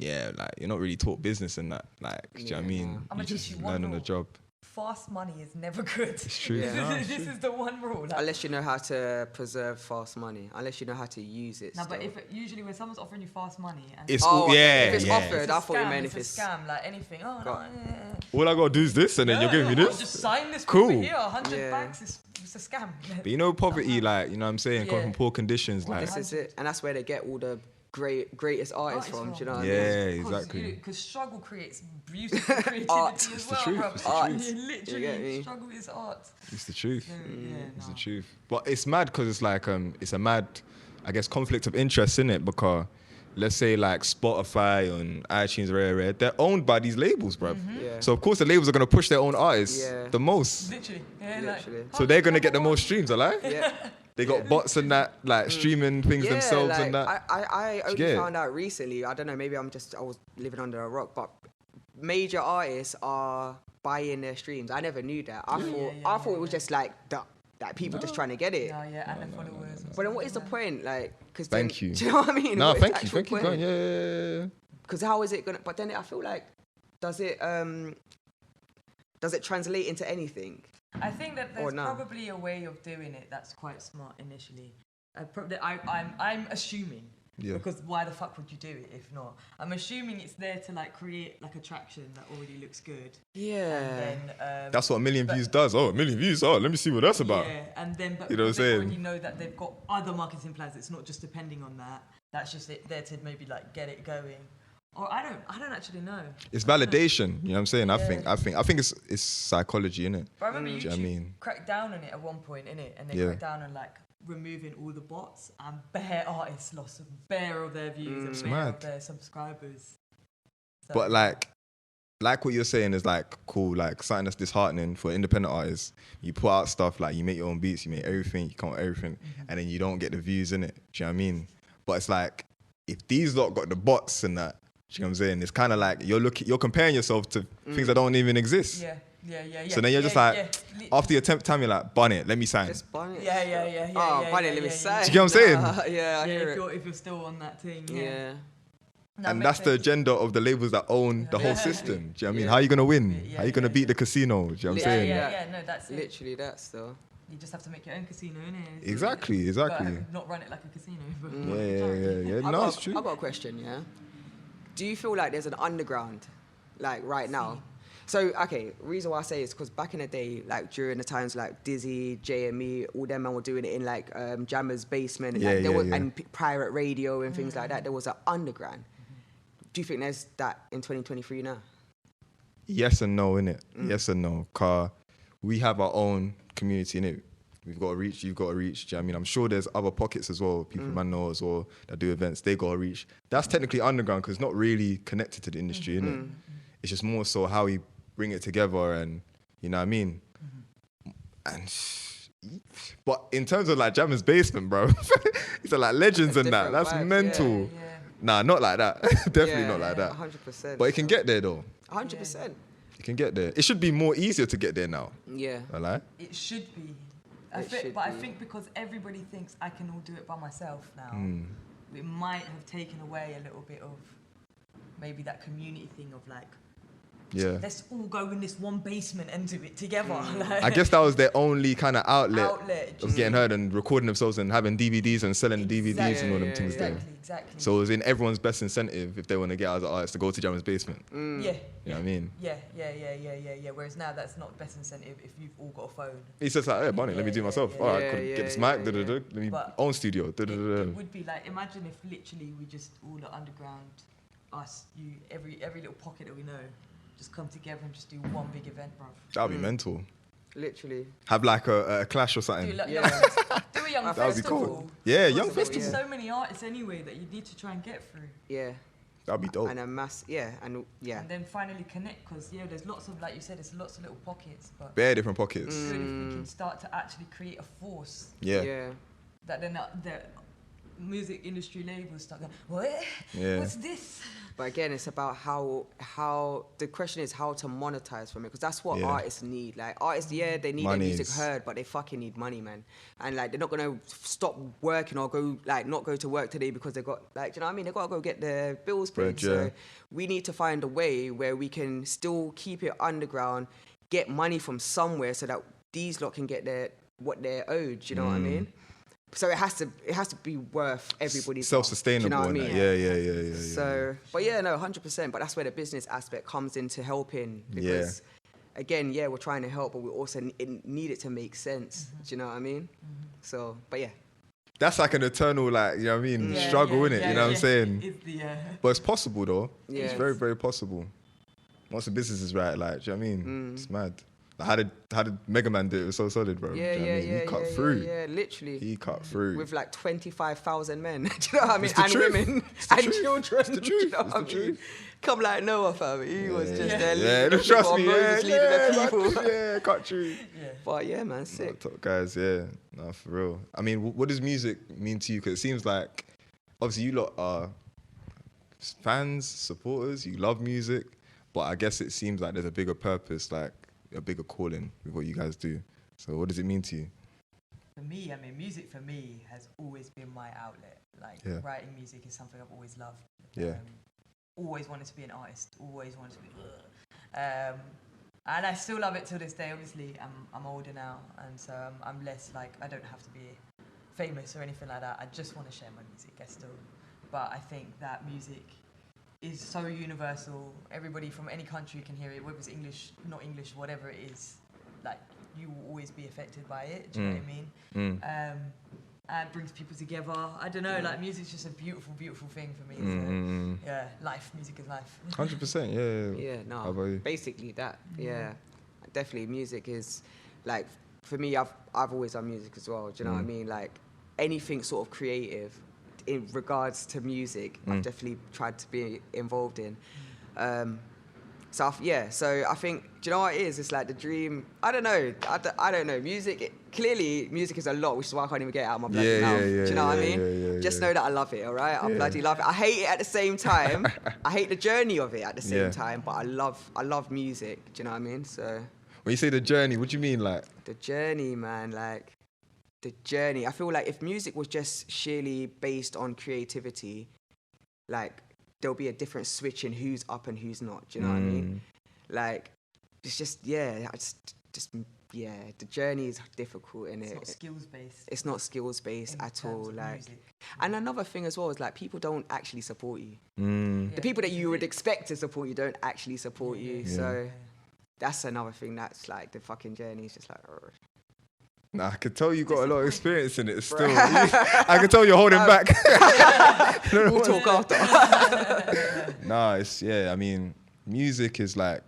like you're not really taught business in that. Like, do you know what I mean? You just learn on the job. fast money is never good. It's true. Yeah. This is the one rule. Like, unless you know how to preserve fast money, unless you know how to use it. no, still. but usually when someone's offering you fast money, and It's if it's yeah. offered, I thought you meant if it's it's a scam, like anything. Oh no, All I gotta do is this, and then you're giving me this. Just sign this Cool. paper here, 100 bags. It's a scam. But you know, poverty, like, you know what I'm saying, come from poor conditions, like. this is it, and that's where they get all the greatest artists from. Do you know what I mean? Yeah, exactly. Because struggle creates beautiful creativity Art. as well, truth, bro. it's the Art. truth. Literally, struggle is art. It's the truth. So, It's the truth. But it's mad because it's like it's a mad, I guess, conflict of interest in it, because let's say like Spotify and iTunes, Rare, they're owned by these labels, bro. Yeah. So of course the labels are gonna push their own artists the most. Literally. Literally. So they're gonna get the most streams, alright? Yeah. They got bots and that, like streaming things themselves like, and that. I only get it? found out recently. I don't know. Maybe I was living under a rock, but major artists are buying their streams. I never knew that. I thought it was just like that people just trying to get it. And the followers. But then what is the point? Like, because Thank you. Do you know what I mean? No, What is thank the you, actual thank you. point? Go on, yeah. Because how is it gonna? But then I feel like, does it translate into anything? I think that there's no? probably a way of doing it that's quite smart initially. I'm assuming. Yeah. Because why the fuck would you do it if not? I'm assuming it's there to like create like attraction that already looks good. Yeah. And then, That's what a million views does. Oh, a million views. Oh, let me see what that's about. Yeah, and then but You know what I'm because they saying? already know that they've got other marketing plans. It's not just depending on that. That's just it there to maybe like get it going. Or I don't actually know. It's validation. You know what I'm saying? I think it's psychology, innit? But I remember Do YouTube you know what I mean? cracked down on it at one point, innit? And they cracked down on like removing all the bots, and bare artists lost a bare of their views and bare of their subscribers. So, But like what you're saying is like cool, like something that's disheartening for independent artists. You put out stuff, like you make your own beats, you make everything, you come with everything, and then you don't get the views in it. Do you know what I mean? But it's like, if these lot got the bots and that, do you know what I'm saying? It's kind of like you're comparing yourself to things that don't even exist. Yeah. So then you're just like, after your 10th time, you're like, bun it, let me sign. Just bun it. Yeah. Oh, bun it, let me sign. Do you get what I'm saying? Yeah, I hear it. If you're still on that thing. Yeah. And that's the agenda of the labels that own the whole system. Do you know what I mean? How are you going to win? How are you going to beat the casino? Do you know what I'm saying? No, that's it. Literally, that's though. You just have to make your own casino, innit? Exactly. But not run it like a casino. But Yeah. No, it's true. I've got a question, yeah? Do you feel like there's an underground, like right now? So, okay, reason why I say is because back in the day, like during the times like Dizzy, JME, all them men were doing it in like Jammer's basement and pirate radio and things like that. There was an underground. Do you think there's that in 2023 now? Yes and no, innit? Yes and no. Car, we have our own community, innit? We've got to reach, you've got to reach. Do you know what I mean? I'm sure there's other pockets as well, people man know as well, that do events, they got to reach. That's technically underground because it's not really connected to the industry, innit? It's just more so how we bring it together and, you know what I mean? But in terms of like Jammer's basement, bro, it's like legends and that. That's vibes, mental. Nah, not like that. Definitely not like that. 100%. But it can get there though. 100%. It can get there. It should be more easier to get there now. Yeah. I lie. It should be. I think because everybody thinks I can all do it by myself now, it might have taken away a little bit of maybe that community thing of like, let's all go in this one basement and do it together. Like, I guess that was their only kind of outlet of just getting heard and recording themselves and having DVDs and selling DVDs and all them things there. Exactly. So it was in everyone's best incentive if they want to get out as an artist to go to Jammer's basement. Yeah. You know what I mean? Yeah. Whereas now that's not the best incentive if you've all got a phone. He says like, hey, Bonnie, let me do it myself. All right, get this mic, let me own studio. It would be like, imagine if literally we just all the underground, us, you, every little pocket that we know, just come together and just do one big event, bro. That'd be mental. Literally. Have like a clash or something. Do a young That'd festival. be cool. Yeah, young There's festival. so many artists anyway that you need to try and get through. Yeah. That'd be dope. And a mass, And then finally connect, because there's lots of, like you said, there's lots of little pockets, but Bare different pockets. good if we can start to actually create a force. Yeah. That then the music industry labels start going, what? Yeah. What's this? But again, it's about how the question is how to monetize from it, because that's what artists need. Like artists, they need their music heard, but they fucking need money, man. And like they're not gonna stop working or not go to work today because they got like, do you know what I mean? They gotta go get their bills paid. So we need to find a way where we can still keep it underground, get money from somewhere so that these lot can get what they're owed. You know what I mean? So it has to be worth everybody's self-sustainable. You know what I mean? Yeah. So, but yeah, no, 100%. But that's where the business aspect comes into helping because. Again, we're trying to help, but we also need it to make sense. Do you know what I mean? So, but yeah. That's like an eternal, like, you know what I mean, struggle, innit? You know what I'm saying? But it's possible, though. Yeah. It's very, very possible. Once the business is right, like, do you know what I mean? It's mad. Like, how did Mega Man do it? It was so solid, bro. Yeah, do you know what I mean? He cut through. Yeah, literally. He cut through. With like 25,000 men. Do you know what I mean? And women. And children. It's the truth. Do you know what I mean? Come like Noah, fam. He was just there leading the trust me. Moses leading the people. Yeah, cut through. But yeah, man, sick. Top guys, yeah. No, for real. I mean, what does music mean to you? Because it seems like, obviously, you lot are fans, supporters, you love music, but I guess it seems like there's a bigger purpose, like a bigger calling with what you guys do. So what does it mean to you? For me, I mean, music for me has always been my outlet. Like, writing music is something I've always loved. Always wanted to be an artist. Always wanted to be... and I still love it till this day. Obviously, I'm older now, and so I'm less like, I don't have to be famous or anything like that. I just want to share my music, I still. But I think that music is so universal. Everybody from any country can hear it, whether it's English, not English, whatever it is. Like, you will always be affected by it. Do you know what I mean? And it brings people together. I don't know, like, music's just a beautiful, beautiful thing for me. So, yeah, music is life. 100%, yeah. Yeah, no, basically that, Definitely, music is, like, for me, I've always done music as well. Do you know what I mean? Like, anything sort of creative in regards to music, I've definitely tried to be involved in. So I think, do you know what it is? It's like the dream. I don't know. I don't know. Music, clearly, music is a lot, which is why I can't even get it out of my bloody mouth. Do you know what I mean? Just know that I love it, all right? I bloody love it. I hate it at the same time. I hate the journey of it at the same time, but I love music. Do you know what I mean? So when you say the journey, what do you mean, like? The journey, man, like the journey. I feel like if music was just sheerly based on creativity, like, there'll be a different switch in who's up and who's not. Do you know what I mean? Like, it's just, the journey is difficult, innit? It's not skills-based. It's not skills-based at all. Like, and another thing as well is, like, people don't actually support you. The people that you would expect to support you don't actually support you. So that's another thing that's, like, the fucking journey is just like... Nah, I can tell you got a lot of experience in it still. I can tell you're holding back. We'll talk after. Nah, I mean, music is like,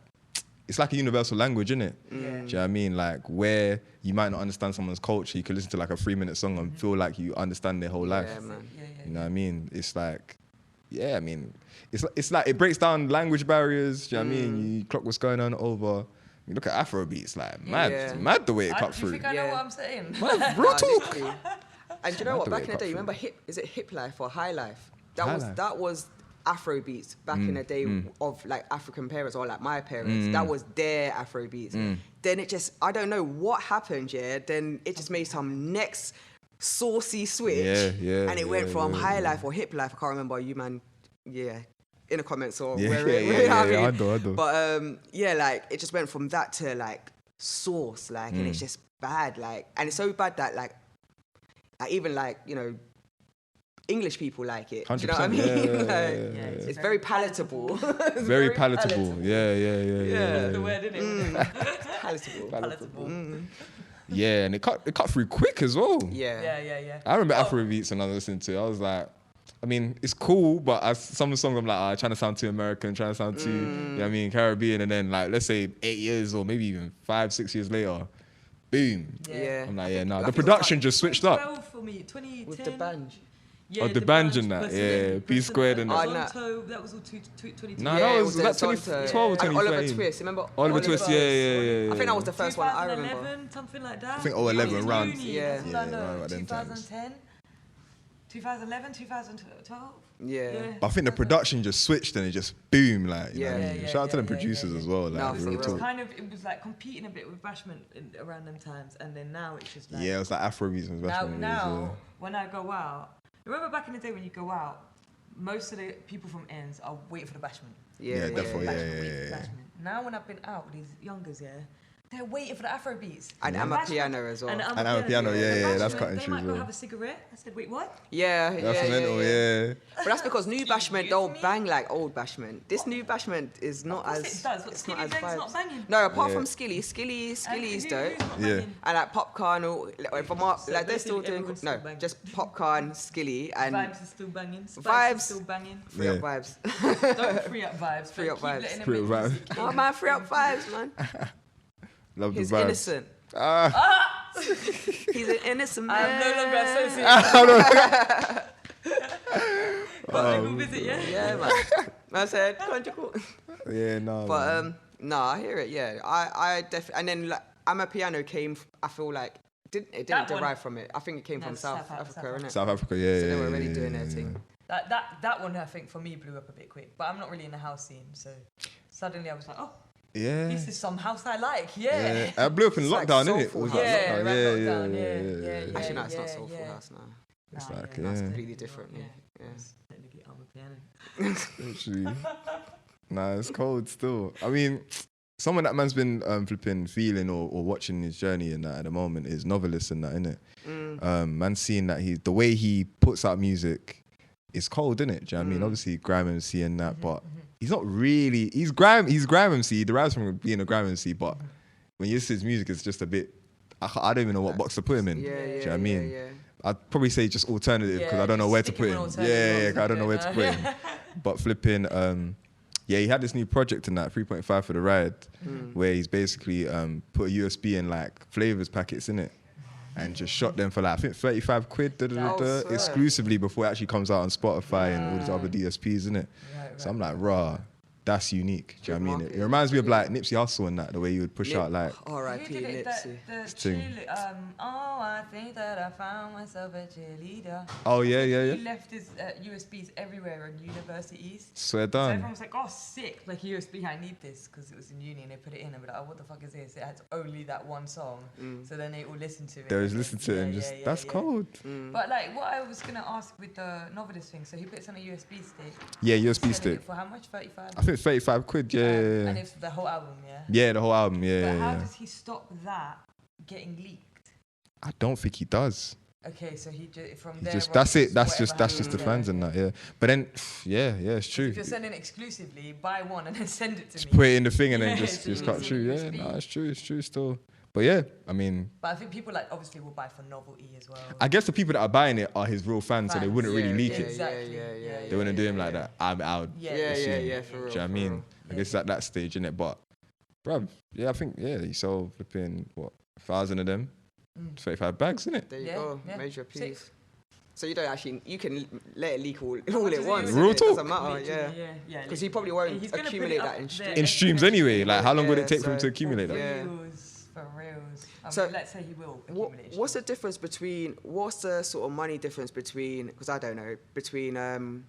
it's like a universal language, isn't it? Do you know what I mean? Like, where you might not understand someone's culture, you could listen to like a 3-minute song and feel like you understand their whole life. Man. You know what I mean? It's like, I mean, it's like it breaks down language barriers. Do you know what I mean? You clock what's going on over. You look at Afrobeats, like, mad the way it cut through. You think I know what I'm saying? Real talk. And you know what? Back in the day, you remember is it Hip Life or High Life? That was Afrobeats back in the day of, like, African parents or, like, my parents. That was their Afrobeats. Then it just, I don't know what happened, then it just made some next saucy switch. And it went from High Life or Hip Life, I can't remember, you man, in the comments or I do. But like, it just went from that to, like, sauce, like, and it's just bad, like, and it's so bad that, like even, like, you know, English people like it. 100%, do you know what I mean? It's very palatable. Very palatable. Yeah. That's the word, isn't it? Palatable. Yeah, and it cut through quick as well. Yeah. I remember Afrobeats and I listened to it. I was like, I mean, it's cool, but some of the songs I'm like, trying to sound too American, trying to sound too, you know what I mean, Caribbean, and then, like, let's say 8 years or maybe even 5-6 years later, boom. Yeah. I'm like, the production just switched up. For me, 2010. With the banj. Yeah, the banj and that, B squared and that. That was all 2010. No, that was like 2012 or 2013. Oliver Twist, remember? Oliver Twist, yeah. I think that was the first one I remember. 2011, something like that. I think 11 round. Yeah. 2010. 2011, 2012. Yeah. But I think the production just switched and it just boom, like, you know what I mean? Shout out to the producers as well. Like, real talk. It was like competing a bit with Bashment around them times, and then now it's just like... Yeah, it was like Afrobeats and Bashment. Now, when I go out... Remember back in the day when you go out, most of the people from ends are waiting for the Bashment. Yeah, definitely, yeah. Now when I've been out with these youngers, they're waiting for the Afro beats. And Amapiano as well. And Amapiano, yeah, that's cutting through. They might go have a cigarette. I said, wait, what? Yeah, that's mental, yeah. But that's because new bashment don't bang like old bashment. This new bashment is not as. It does. But it's not as vibes. Not banging. No, apart from Skilly's though. Yeah. And like Popcorn, like they're still doing just Popcorn, Skilly, and Vibes is still banging. Vibes is still banging. Free up vibes. Don't free up vibes. Free up vibes. Free up vibes. Oh man, free up vibes, man. Love He's the vibes. innocent. He's an innocent man. I'm no longer associated. But go visit, yeah? Yeah, man. I said, conjugal. Yeah, no. But no, I hear it. Yeah, I definitely. And then like, Amapiano came. I feel like it didn't derive from it. I think it came from South Africa, innit? South Africa, yeah. So they were already doing their thing. That one I think for me blew up a bit quick. But I'm not really in the house scene, so suddenly I was like, oh. Yeah. This is some house I like, yeah. I blew up in lockdown, like innit? Yeah. Actually, no, it's not Soulful House now. It's like, It's completely different. Yeah. Technically, I'm a piano. Literally. Nah, it's cold still. I mean, someone that man's been flipping, feeling or watching his journey and that at the moment is Novelist and that, innit? Man's seeing that the way he puts out music is cold, innit? Do you know what I mean? Obviously, grime MC and that, but he's not really. He's grime MC. He derives from being a grime MC, but when you listen to his music, it's just a bit. I don't even know what box to put him in. Do you know what I mean? I'd probably say just alternative because I don't know where to put him. I don't know where to put him. But flipping, he had this new project in that 3.5 for the ride, where he's basically put a USB in like flavors packets in it. And just shot them for like, I think 35 quid exclusively before it actually comes out on Spotify and all these other DSPs, innit? Right. So I'm like, raw, that's unique. Do you know what I mean? It reminds me of like Nipsey Hussle and that, the way you would push out like... R.I.P. Nipsey. I think that I found myself a cheerleader. Oh, yeah. He left his USBs everywhere in universities. Swear So done. everyone was like, oh, sick, like USB, I need this, because it was in uni and they put it in and be like, oh, what the fuck is this? It has only that one song. So then they all listen to it. They always listen to it and just, that's cold. But like, what I was going to ask with the Novelist thing, so he puts on a USB stick. Yeah, USB stick. For how much? 35? I think 35 quid, yeah. And it's the whole album, yeah? Yeah, the whole album, yeah. But how does he stop that getting leaked? I don't think he does. Okay, so he from there. That's it. That's just the fans and that. Yeah. But then, it's true. If you're sending exclusively, buy one and then send it to me. Just put it in the thing and then just cut through. Yeah, no, it's true. It's true still. But yeah, I mean. But I think people obviously will buy for novelty as well. I guess the people that are buying it are his real fans, so they wouldn't really leak it. Exactly. They wouldn't do him like that. I'm out. Yeah, for real. Do you know what I mean? I guess at that stage, innit? But, bruv, I think, he sold flipping, 1,000 of them. 35 bags, innit? There you go, major piece. So you don't actually, you can let it leak all at once. Real talk. Doesn't matter, yeah. Because he probably won't accumulate that in streams. In streams anyway. Like, how long would it take for him to accumulate that? For reals. So let's say he will accumulate. What's the difference between, what's the sort of money difference between, because I don't know, between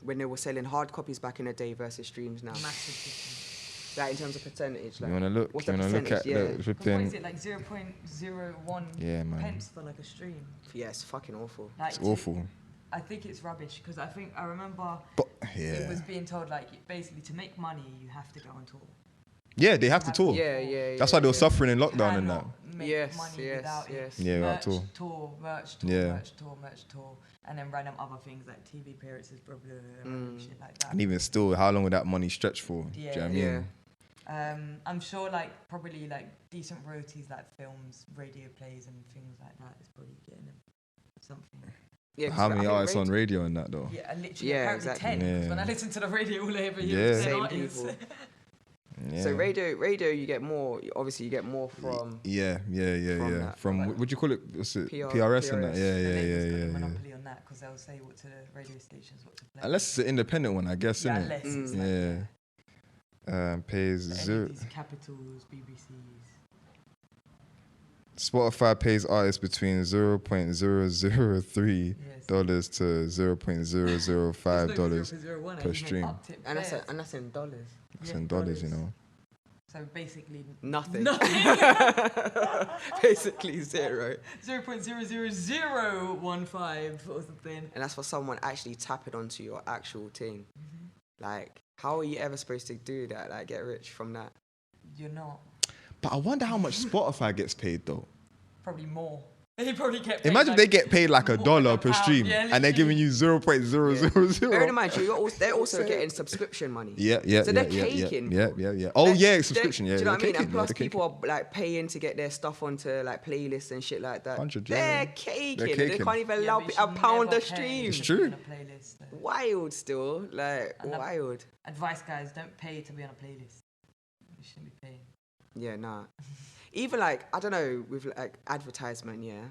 when they were selling hard copies back in the day versus streams now? Massive difference. Like in terms of percentage, like, you wanna look at the flipping. What is it, like 0.01 pence for like a stream? Yeah, it's fucking awful. Like, it's awful. I think it's rubbish because I remember it was being told like basically to make money you have to go on tour. Yeah, they have to tour. Yeah. That's why they were suffering in lockdown and that. Yes. Yeah, without tour. Merch tour, and then random other things like TV appearances, shit like that. And even still, how long would that money stretch for? Do you know what I mean? I'm sure like probably like decent royalties like films, radio plays and things like that is probably getting them something. Yeah, how many artists on radio and that though? Yeah, literally apparently 10. Because when I listen to the radio all over same people. So radio, you get more. Obviously, you get more from. Yeah. From what do you call it? What's it? PRS and that. Yeah. Monopoly on that because they'll say what to the radio stations, what to play. Unless it's an independent one, I guess, isn't it? Pays zero. Capitals, BBCs. Spotify pays artists between $0.003 to $0.005 per stream. And that's in dollars. That's in dollars, you know. So basically nothing. Basically zero. 0.00015 or something. And that's for someone actually tapping onto your actual thing. Like, how are you ever supposed to do that? Like, get rich from that? You're not. But I wonder how much Spotify gets paid though. Probably more. They probably get paid. Imagine they get paid like $1 per stream, and they're giving you 0.000. Bear in mind, they're also getting subscription money. So they're caking. Oh yeah, subscription. Yeah, do you know what I mean? And plus, people are like paying to get their stuff onto like playlists and shit like that. They're caking. They can't even allow a pound a stream. It's true. Wild still, like wild. Advice, guys: don't pay to be on a playlist. You shouldn't be paying. Yeah, nah. Even like, I don't know, with like advertisement, yeah.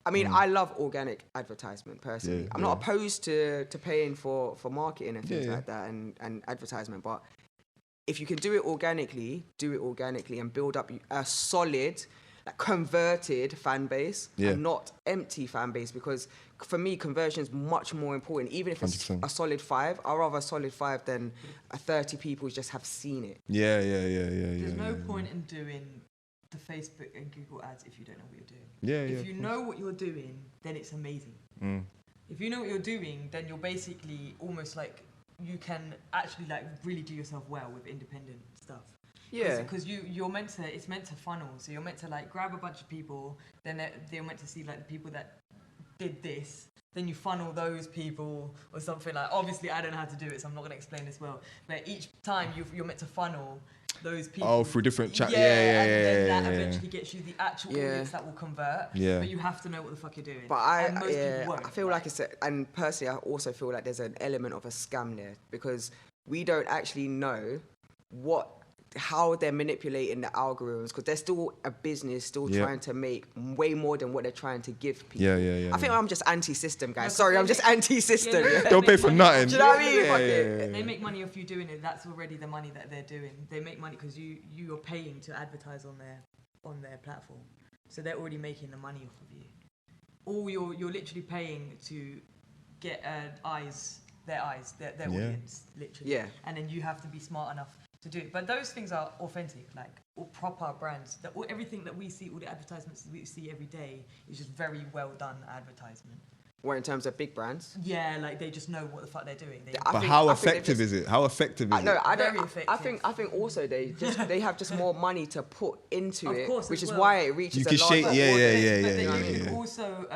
I mean, I love organic advertisement personally. I'm not opposed to paying for marketing and things like that and advertisement. But if you can do it organically and build up a solid, like, converted fan base and not empty fan base. Because for me, conversion is much more important. Even if it's 100%. A solid 5, I'd rather a solid 5 than a 30 people who just have seen it. There's no point in doing the Facebook and Google ads if you don't know what you're doing. If you know what you're doing, then it's amazing. If you know what you're doing, then you're basically almost like you can actually like really do yourself well with independent stuff. Because it's meant to funnel. So you're meant to like grab a bunch of people, then they're meant to see like the people that did this. Then you funnel those people or something like. Obviously, I don't know how to do it, so I'm not going to explain this well. But each time you're meant to funnel those people. Oh, through different chats. And then that eventually gets you the actual audience that will convert. But you have to know what the fuck you're doing. But I feel like it's and personally, I also feel like there's an element of a scam there because we don't actually know how they're manipulating the algorithms because they're still a business, still trying to make way more than what they're trying to give people. I think I'm just anti-system, guys. Sorry, I'm just anti-system. Don't pay for nothing. Do you know what I mean? They make money off you doing it. That's already the money that they're doing. They make money because you are paying to advertise on their platform, so they're already making the money off of you. All you're literally paying to get their audience, literally. And then you have to be smart enough to do it. But those things are authentic, like all proper brands. Everything that we see, all the advertisements that we see every day is just very well done advertisement. What, in terms of big brands? Yeah, like they just know what the fuck they're doing. But how effective is it? How effective is it? No, I think also they have just more money to put into it, which is why it reaches a larger audience. Also,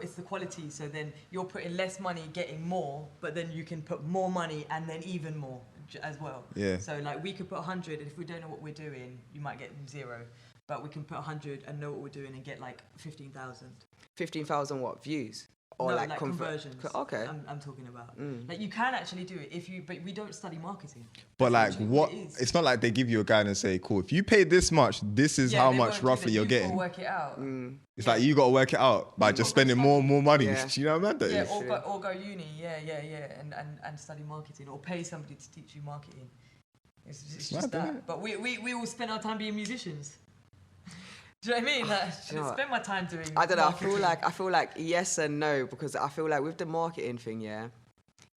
it's the quality. So then you're putting less money, getting more, but then you can put more money and then even more as well. So like we could put 100, and if we don't know what we're doing, you might get 0. But we can put 100 and know what we're doing and get like 15,000. 15,000 what, views? Or no, like conversions. Okay. I'm talking about. Like you can actually do it but we don't study marketing. But like what? It's not like they give you a guide and say, cool, if you pay this much, this is how much roughly you're getting. Work it out. It's like you got to work it out by just spending more and more money. You know what I mean? Or go uni, and study marketing, or pay somebody to teach you marketing. It's just that. But we all spend our time being musicians. Do you know what I mean? Like, spend my time doing. I don't know. Marketing. I feel like yes and no, because I feel like with the marketing thing,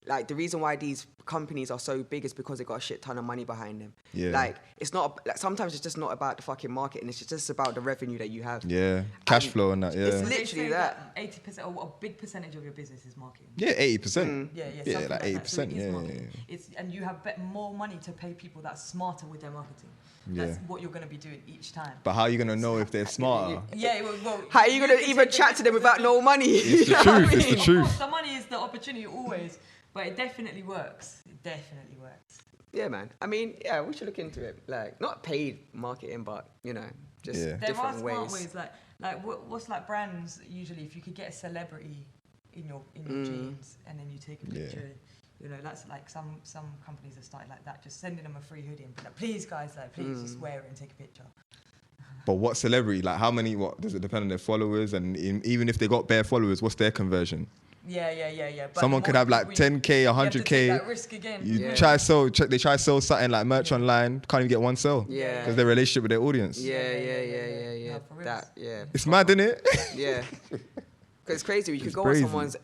like the reason why these companies are so big is because they got a shit ton of money behind them. Like it's not like sometimes it's just not about the fucking marketing. It's just about the revenue that you have. Cash flow and that. It's literally that. 80% or a big percentage of your business is marketing. 80%. Yeah, like 80%. So it's and you have more money to pay people that's smarter with their marketing. That's what you're going to be doing each time. But how are you going to know if they're smarter? How are you going to even chat to them without no money? It's the truth. It's the truth. The money is the opportunity always, but it definitely works. Yeah, man. I mean, we should look into it. Like, not paid marketing, but just different ways. There are smart ways. Like what's like brands usually? If you could get a celebrity in your jeans and then you take a picture. That's like some companies have started like that, just sending them a free hoodie and be like, please guys, please just wear it and take a picture. But what celebrity? Like how many? What does it depend on their followers? And even if they got bare followers, what's their conversion? Yeah. But someone could have like 10k, 100k. That risk again. They try to sell something like merch online, can't even get one sell. Because their relationship with their audience. Yeah. It's mad, isn't it? Yeah. Because it's crazy. You could go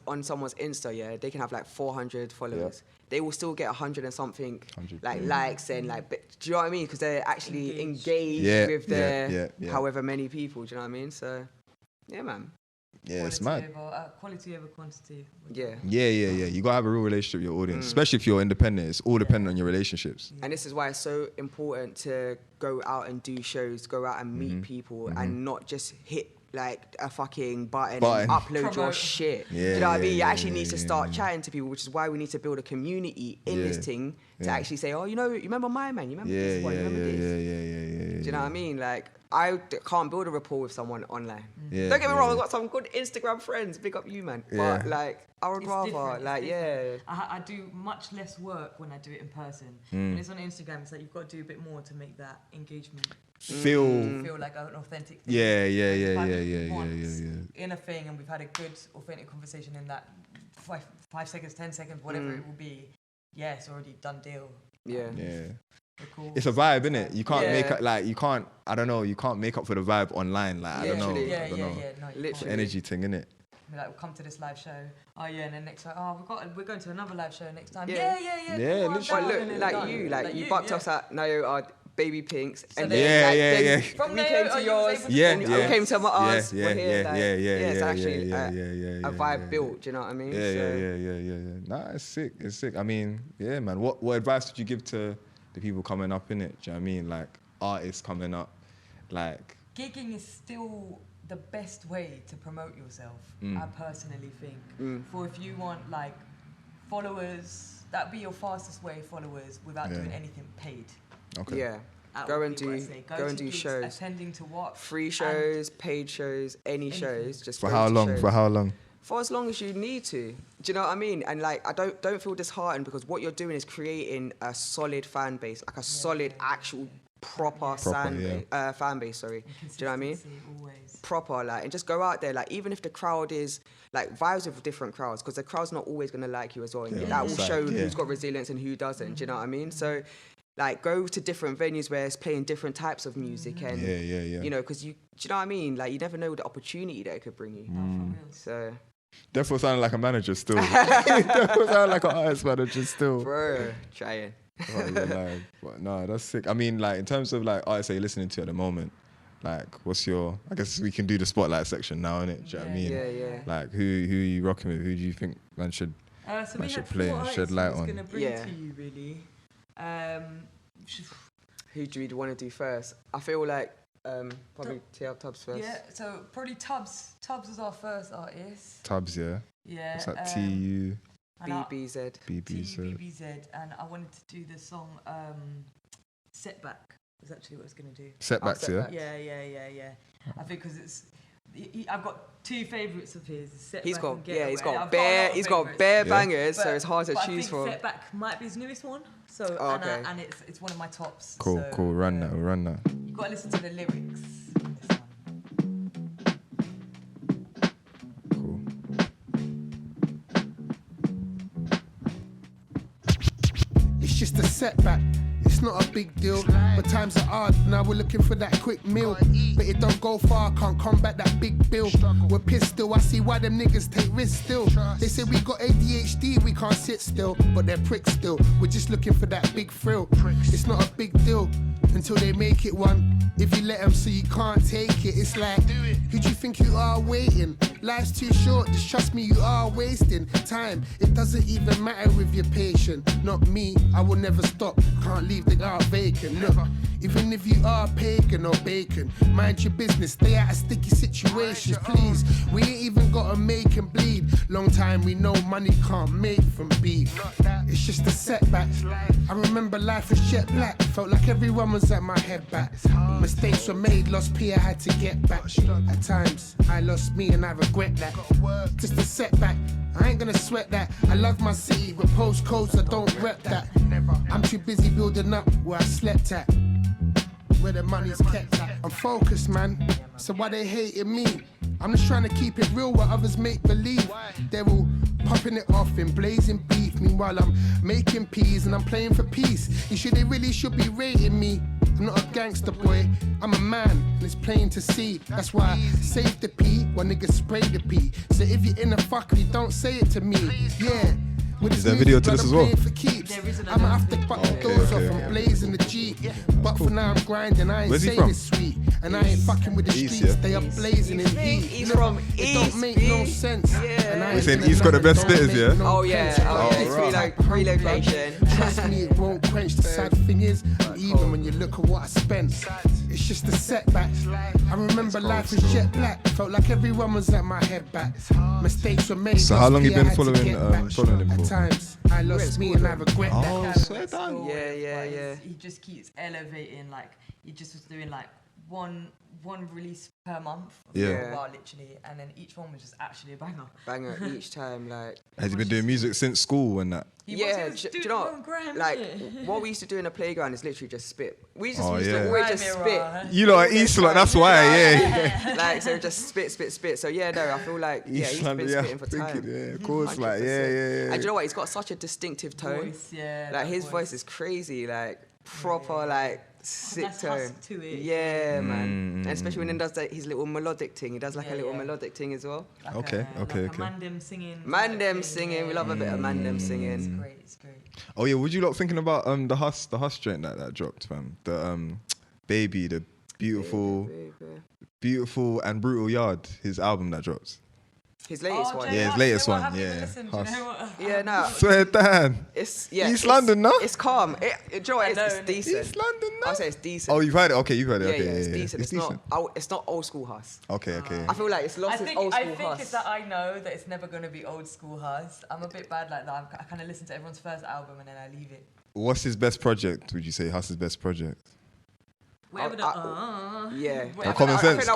on someone's Insta, they can have like 400 followers. They will still get 100 and something likes and do you know what I mean? Because they're actually engaged with their however many people. Do you know what I mean? So, yeah, man. it's mad. Quality over quantity. Yeah. You gotta have a real relationship with your audience, especially if you're independent. It's all dependent on your relationships. And this is why it's so important to go out and do shows, go out and meet people, and not just hit like a fucking button. And upload your shit. Do you know what I mean? You actually need to start chatting to people, which is why we need to build a community in this thing to actually say, oh, you remember my man? You remember this one? You remember this? Do you know what I mean? Like, I can't build a rapport with someone online. Don't get me wrong, I've got some good Instagram friends. Big up you, man. But like, I would rather, like, I do much less work when I do it in person. When it's on Instagram, it's like you've got to do a bit more to make that engagement feel like an authentic thing. Yeah. In a thing, and we've had a good, authentic conversation in that 5 seconds, 10 seconds, whatever it will be. Yeah, it's already done deal. Yeah. Cool. It's a vibe, innit? You can't make up, like, you can't make up for the vibe online. Like, I don't know. No, literally. Energy thing, innit? Like, we'll come to this live show. Oh yeah, and then next time, we're going to another live show next time. Yeah, literally. But look, you bucked us at Nayo, Baby Pinks, so and then from we came to yours, we came to ours, we're here, it's actually a vibe built, do you know what I mean? Yeah. Nah, it's sick. I mean, yeah, man. What advice would you give to the people coming up in it? Do you know what I mean? Like, artists coming up, like... Gigging is still the best way to promote yourself, I personally think. For if you want, like, followers, that'd be your fastest way, followers, without doing anything paid. Okay. Yeah. Go and do gigs, shows. Attending to what? Free shows, paid shows, any shows. Just for how long? For how long? For as long as you need to. Do you know what I mean? And like, I don't feel disheartened, because what you're doing is creating a solid fan base, like a solid, actual, proper fan base. Sorry. Do you know what I mean? Always. Proper, like, and just go out there, like, even if the crowd is like vibes with different crowds, because the crowd's not always gonna like you as well. And that will show who's got resilience and who doesn't. Do you know what I mean? So, like, go to different venues where it's playing different types of music, and you know, because do you know what I mean? Like, you never know the opportunity that it could bring you. So. Definitely sounding like a manager still. Definitely sounding like an artist manager still. Bro, trying. But no, that's sick. I mean, like, in terms of like artists that you're listening to at the moment, like, what's your? I guess we can do the spotlight section now, innit? Do you know what I mean? Yeah. Like, who are you rocking with? Who do you think man should play and shed light on? Gonna bring to you, really. Who do you want to do first? I feel like probably Tubbs first. Yeah, so probably Tubbs. Tubbs was our first artist. Tubbs, yeah. Yeah. What's that? TU. BBZ. BBZ, and I wanted to do the song Setback. Was actually what I was gonna do. Setbacks, yeah. Yeah. I think because I've got two favourites of his. Setback he's got bare bangers, so it's hard to choose from. Setback might be his newest one. So and it's one of my tops. Cool. Run that. You got to listen to the lyrics. Cool. It's just a setback. It's not a big deal, but times are hard, now we're looking for that quick meal. But it don't go far, can't combat that big bill. We're pissed still, I see why them niggas take risks still. They say we got ADHD, we can't sit still, but they're pricks still. We're just looking for that big thrill. It's not a big deal until they make it one. If you let them so you can't take it, it's like, who do you think you are waiting? Life's too short, just trust me, you are wasting time. It doesn't even matter if you're patient. Not me, I will never stop, can't leave the art vacant. Look, even if you are pagan or bacon, mind your business, stay out of sticky situations, please. We ain't even gotta make and bleed. Long time we know money can't make from beef. It's just a setback. I remember life was jet black, felt like everyone was at my head back. Mistakes were made, lost P, I had to get back. At times, I lost me and I regret that. Just a setback, I ain't gonna sweat that. I love my city, but postcodes I don't rep that. I'm too busy building up where I slept at, where the money's kept at. I'm focused, man, so why they hating me? I'm just trying to keep it real where others make believe. They're all popping it off in blazing beef. Meanwhile I'm making peas and I'm playing for peace. They really should be rating me. I'm not a gangster boy, I'm a man, and it's plain to see. That's why I save the P when niggas spray the P. So if you're in a fuckery, don't say it to me. Yeah. Is there a video to this as well? I'ma have to butt the doors off and blazing the Jeep. But for now I'm grinding, I ain't saying it's sweet. And I ain't fucking with the streets, they are blazing in heat. He's from East. It don't make no sense. Yeah. We're saying East got the best spitters, yeah? Oh yeah, it's relocation. Trust me, it won't quench. The sad thing is, even when you look at what I spent, it's just a setback. I remember life was jet black. Felt like everyone was at my head back. Mistakes were made. So how long you been following him for? At times, I lost me and I regret that. Oh, swear down. Yeah. He just keeps elevating. Like he just was doing like one release per month for a while, literally, and then each one was just actually a banger Each time. Like, has he been doing music since school and that? do you know like what we used to do in the playground is literally just spit. We just used to always just spit. You lot are East lot, that's why, Like, so just spit. So yeah, no, I feel like he's been spitting for time. Yeah, of course, 100%. Like yeah. And you know what? He's got such a distinctive tone. Like his voice is crazy, like proper, like sick tone. To it. Yeah, man. And especially when he does his little melodic thing. He does like a little melodic thing as well. Okay. Mandem singing. Mandem singing. We love a bit of Mandem singing. It's great. Oh yeah, would you lot thinking about the Huss joint that dropped, fam? The Baby, the beautiful and brutal Yard, his album that drops. His latest one. Yeah, his latest one. Yeah, no. Swear down. East London, no? It's calm. Do you know what? It's decent. East London, no? I'll say it's decent. Oh, you've heard it? Okay, you've heard it. Yeah, Okay, it's decent. It's decent. It's not old school Huss. Okay. I feel like it's lost its old school Huss. I think it's that I know that it's never going to be old school Huss. I'm a bit bad like that. I kind of listen to everyone's first album and then I leave it. What's his best project, would you say? Huss's best project? Whatever Common sense. I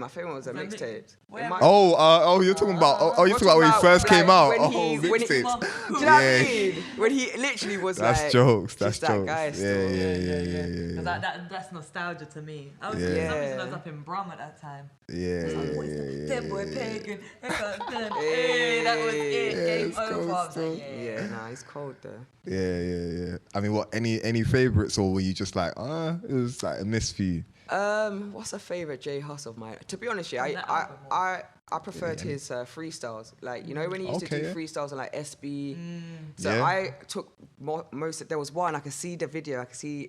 think it was a mixtape. You're talking about when he first came out. Mixtapes. Do you know what I mean? When he literally was that's jokes. That's that jokes. Guy Yeah. That's nostalgia to me. I was I was up in Brum at that time. That boy pagan. That was it. Game over. Nah, he's cold though. Yeah. I mean, what? Any favorites, or were you just like, it was like a miss for you? What's a favorite J Huss of mine? To be honest, I preferred his freestyles. Like, you know, when he used to do freestyles on like SB. So I took most. There was one I could see the video,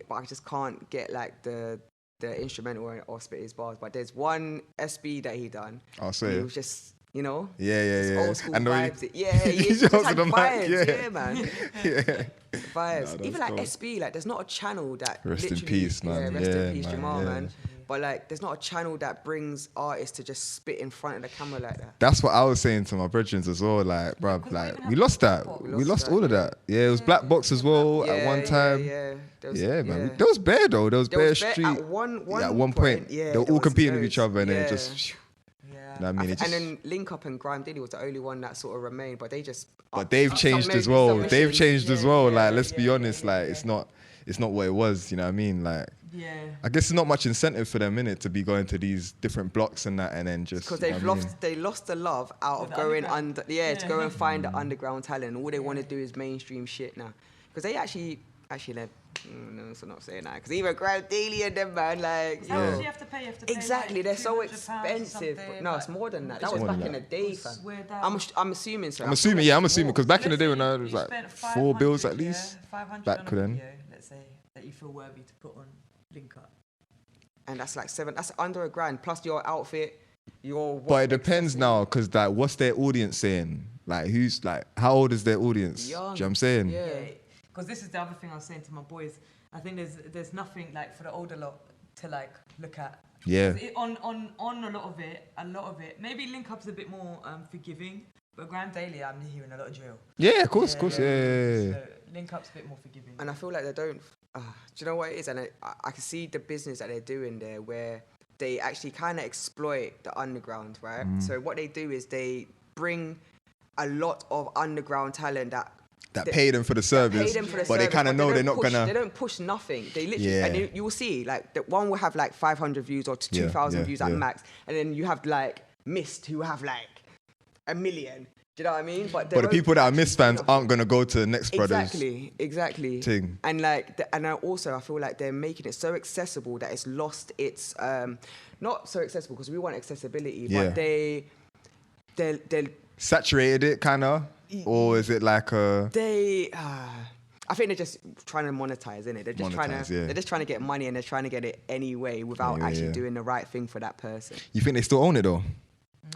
but I just can't get like the instrumental or spit his bars. But there's one SB that he done. I'll say it was just. You know? Yeah. Old school vibes. He just had vibes. Yeah, man. Vibes. No, even like cool. SB, like there's not a channel that Rest in peace, man. Rest in peace, Jamal, man. But like, there's not a channel that brings artists to just spit in front of the camera like that. That's what I was saying to my brethren as well. Like, bruv, like we lost that. We lost all of that. Yeah, it was Black Box as well at one time. Man. There was bare though. There was bare street. At one point. They were all competing with each other, and then just. I mean, and then Link Up and Grime Diddy was the only one that sort of remained, but they just. But they've changed as well. They've changed as well. Like, let's be honest. Like, it's not what it was. You know what I mean? Like, I guess there's not much incentive for them in it to be going to these different blocks and that, and then just because they lost the love out of going under. To go and find the underground talent. All they want to do is mainstream shit now, because they actually they're. No, so not saying that because even Grime Daily and them, man, like you have to pay. Exactly, like they're so expensive. No, it's more than that. That was back in the day, fam. I'm assuming so. I'm assuming because back in the day when I was like $4 at least. Back then. Let's say that you feel worthy to put on Link Up. And that's like $7. That's under $1,000 plus your outfit. But it depends now, because like, what's their audience saying? Like, who's like, how old is their audience? Young. Do you know what I'm saying? Yeah. Because this is the other thing I was saying to my boys. I think there's nothing like for the older lot to like look at. Yeah. On a lot of it. Maybe Link Up's a bit more forgiving, but Grime Daily, I'm hearing a lot of drill. Yeah, of course. Yeah. So Link Up's a bit more forgiving. And I feel like they don't. Do you know what it is? And I can see the business that they're doing there, where they actually kind of exploit the underground, right? So what they do is they bring a lot of underground talent that pay them for the service, but they kind of know they're not gonna. They don't push nothing. They literally, and you will see like that one will have like 500 views or 2,000 views at max, and then you have like Mist who have like 1 million. Do you know what I mean? But the people that are Mist fans aren't gonna go to the next brothers. Exactly. Thing. And like, and I feel like they're making it so accessible that it's lost its not so accessible because we want accessibility, but they saturated it kind of. Or is it like a... I think they're just trying to monetize, innit? They're just trying to get money, and they're trying to get it anyway without actually doing the right thing for that person. You think they still own it though?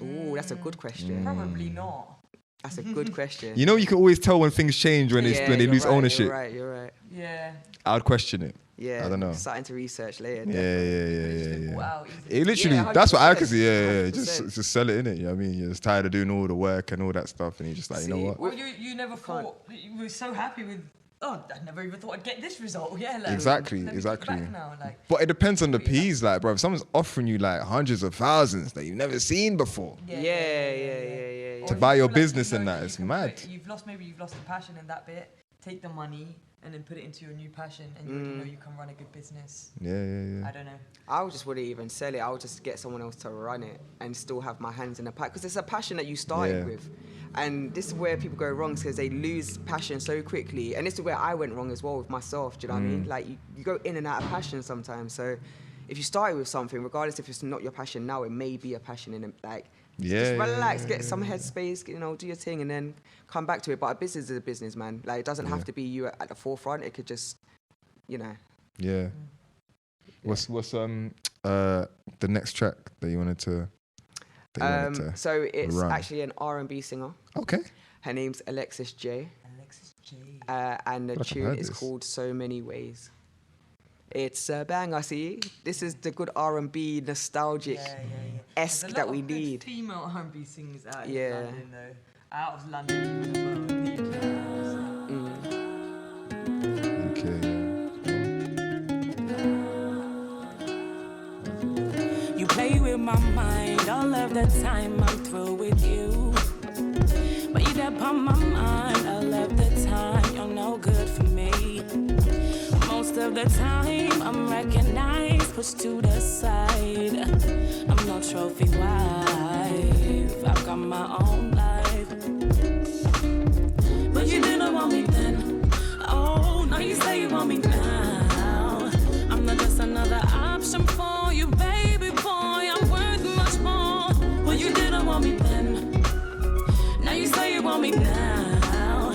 Ooh, that's a good question. Probably not. That's a good question. You know, you can always tell when things change when they lose ownership. You're right. Yeah. I would question it. Yeah. I don't know. Starting to research later. Yeah. Wow. It literally, that's what I could see. Yeah. Just sell it, innit? You know what I mean? You're just tired of doing all the work and all that stuff, and you're just like, you know what? Well, you never thought, you were so happy with, I never even thought I'd get this result. Yeah, like, exactly. Now, like. But it depends on the P's, like, bro. If someone's offering you like hundreds of thousands that you've never seen before, yeah. to buy your business and that, it's mad. You've lost the passion in that bit. Take the money and then put it into your new passion, and you already know you can run a good business. Yeah. I don't know. I just wouldn't even sell it. I would just get someone else to run it and still have my hands in the pie, because it's a passion that you started with. And this is where people go wrong, because they lose passion so quickly. And this is where I went wrong as well with myself. Do you know what I mean? Like, you go in and out of passion sometimes. So if you started with something, regardless if it's not your passion now, it may be a passion in it. Like, just relax, get some headspace, you know, do your thing, and then come back to it. But a business is a business, man. Like, it doesn't have to be you at the forefront. It could just, you know. Yeah. What's the next track that you wanted to? So it's run? actually an R&B singer. Okay. Her name's Alexis J. And the tune is called So Many Ways. It's a banger. See, this is the good R&B nostalgic esque that we need. Female R&B singers out of London, though. Out of London even as well. Okay. You play with my mind all of the time. I'm through with you, but you dip on my mind all of the time. You're no good for me. Most of the time, I'm recognized, pushed to the side. I'm no trophy wife. I've got my own life. But you didn't want me then. Oh, now you say you want me now. I'm not just another option for you, baby boy. I'm worth much more. But you didn't want me then. Now you say you want me now.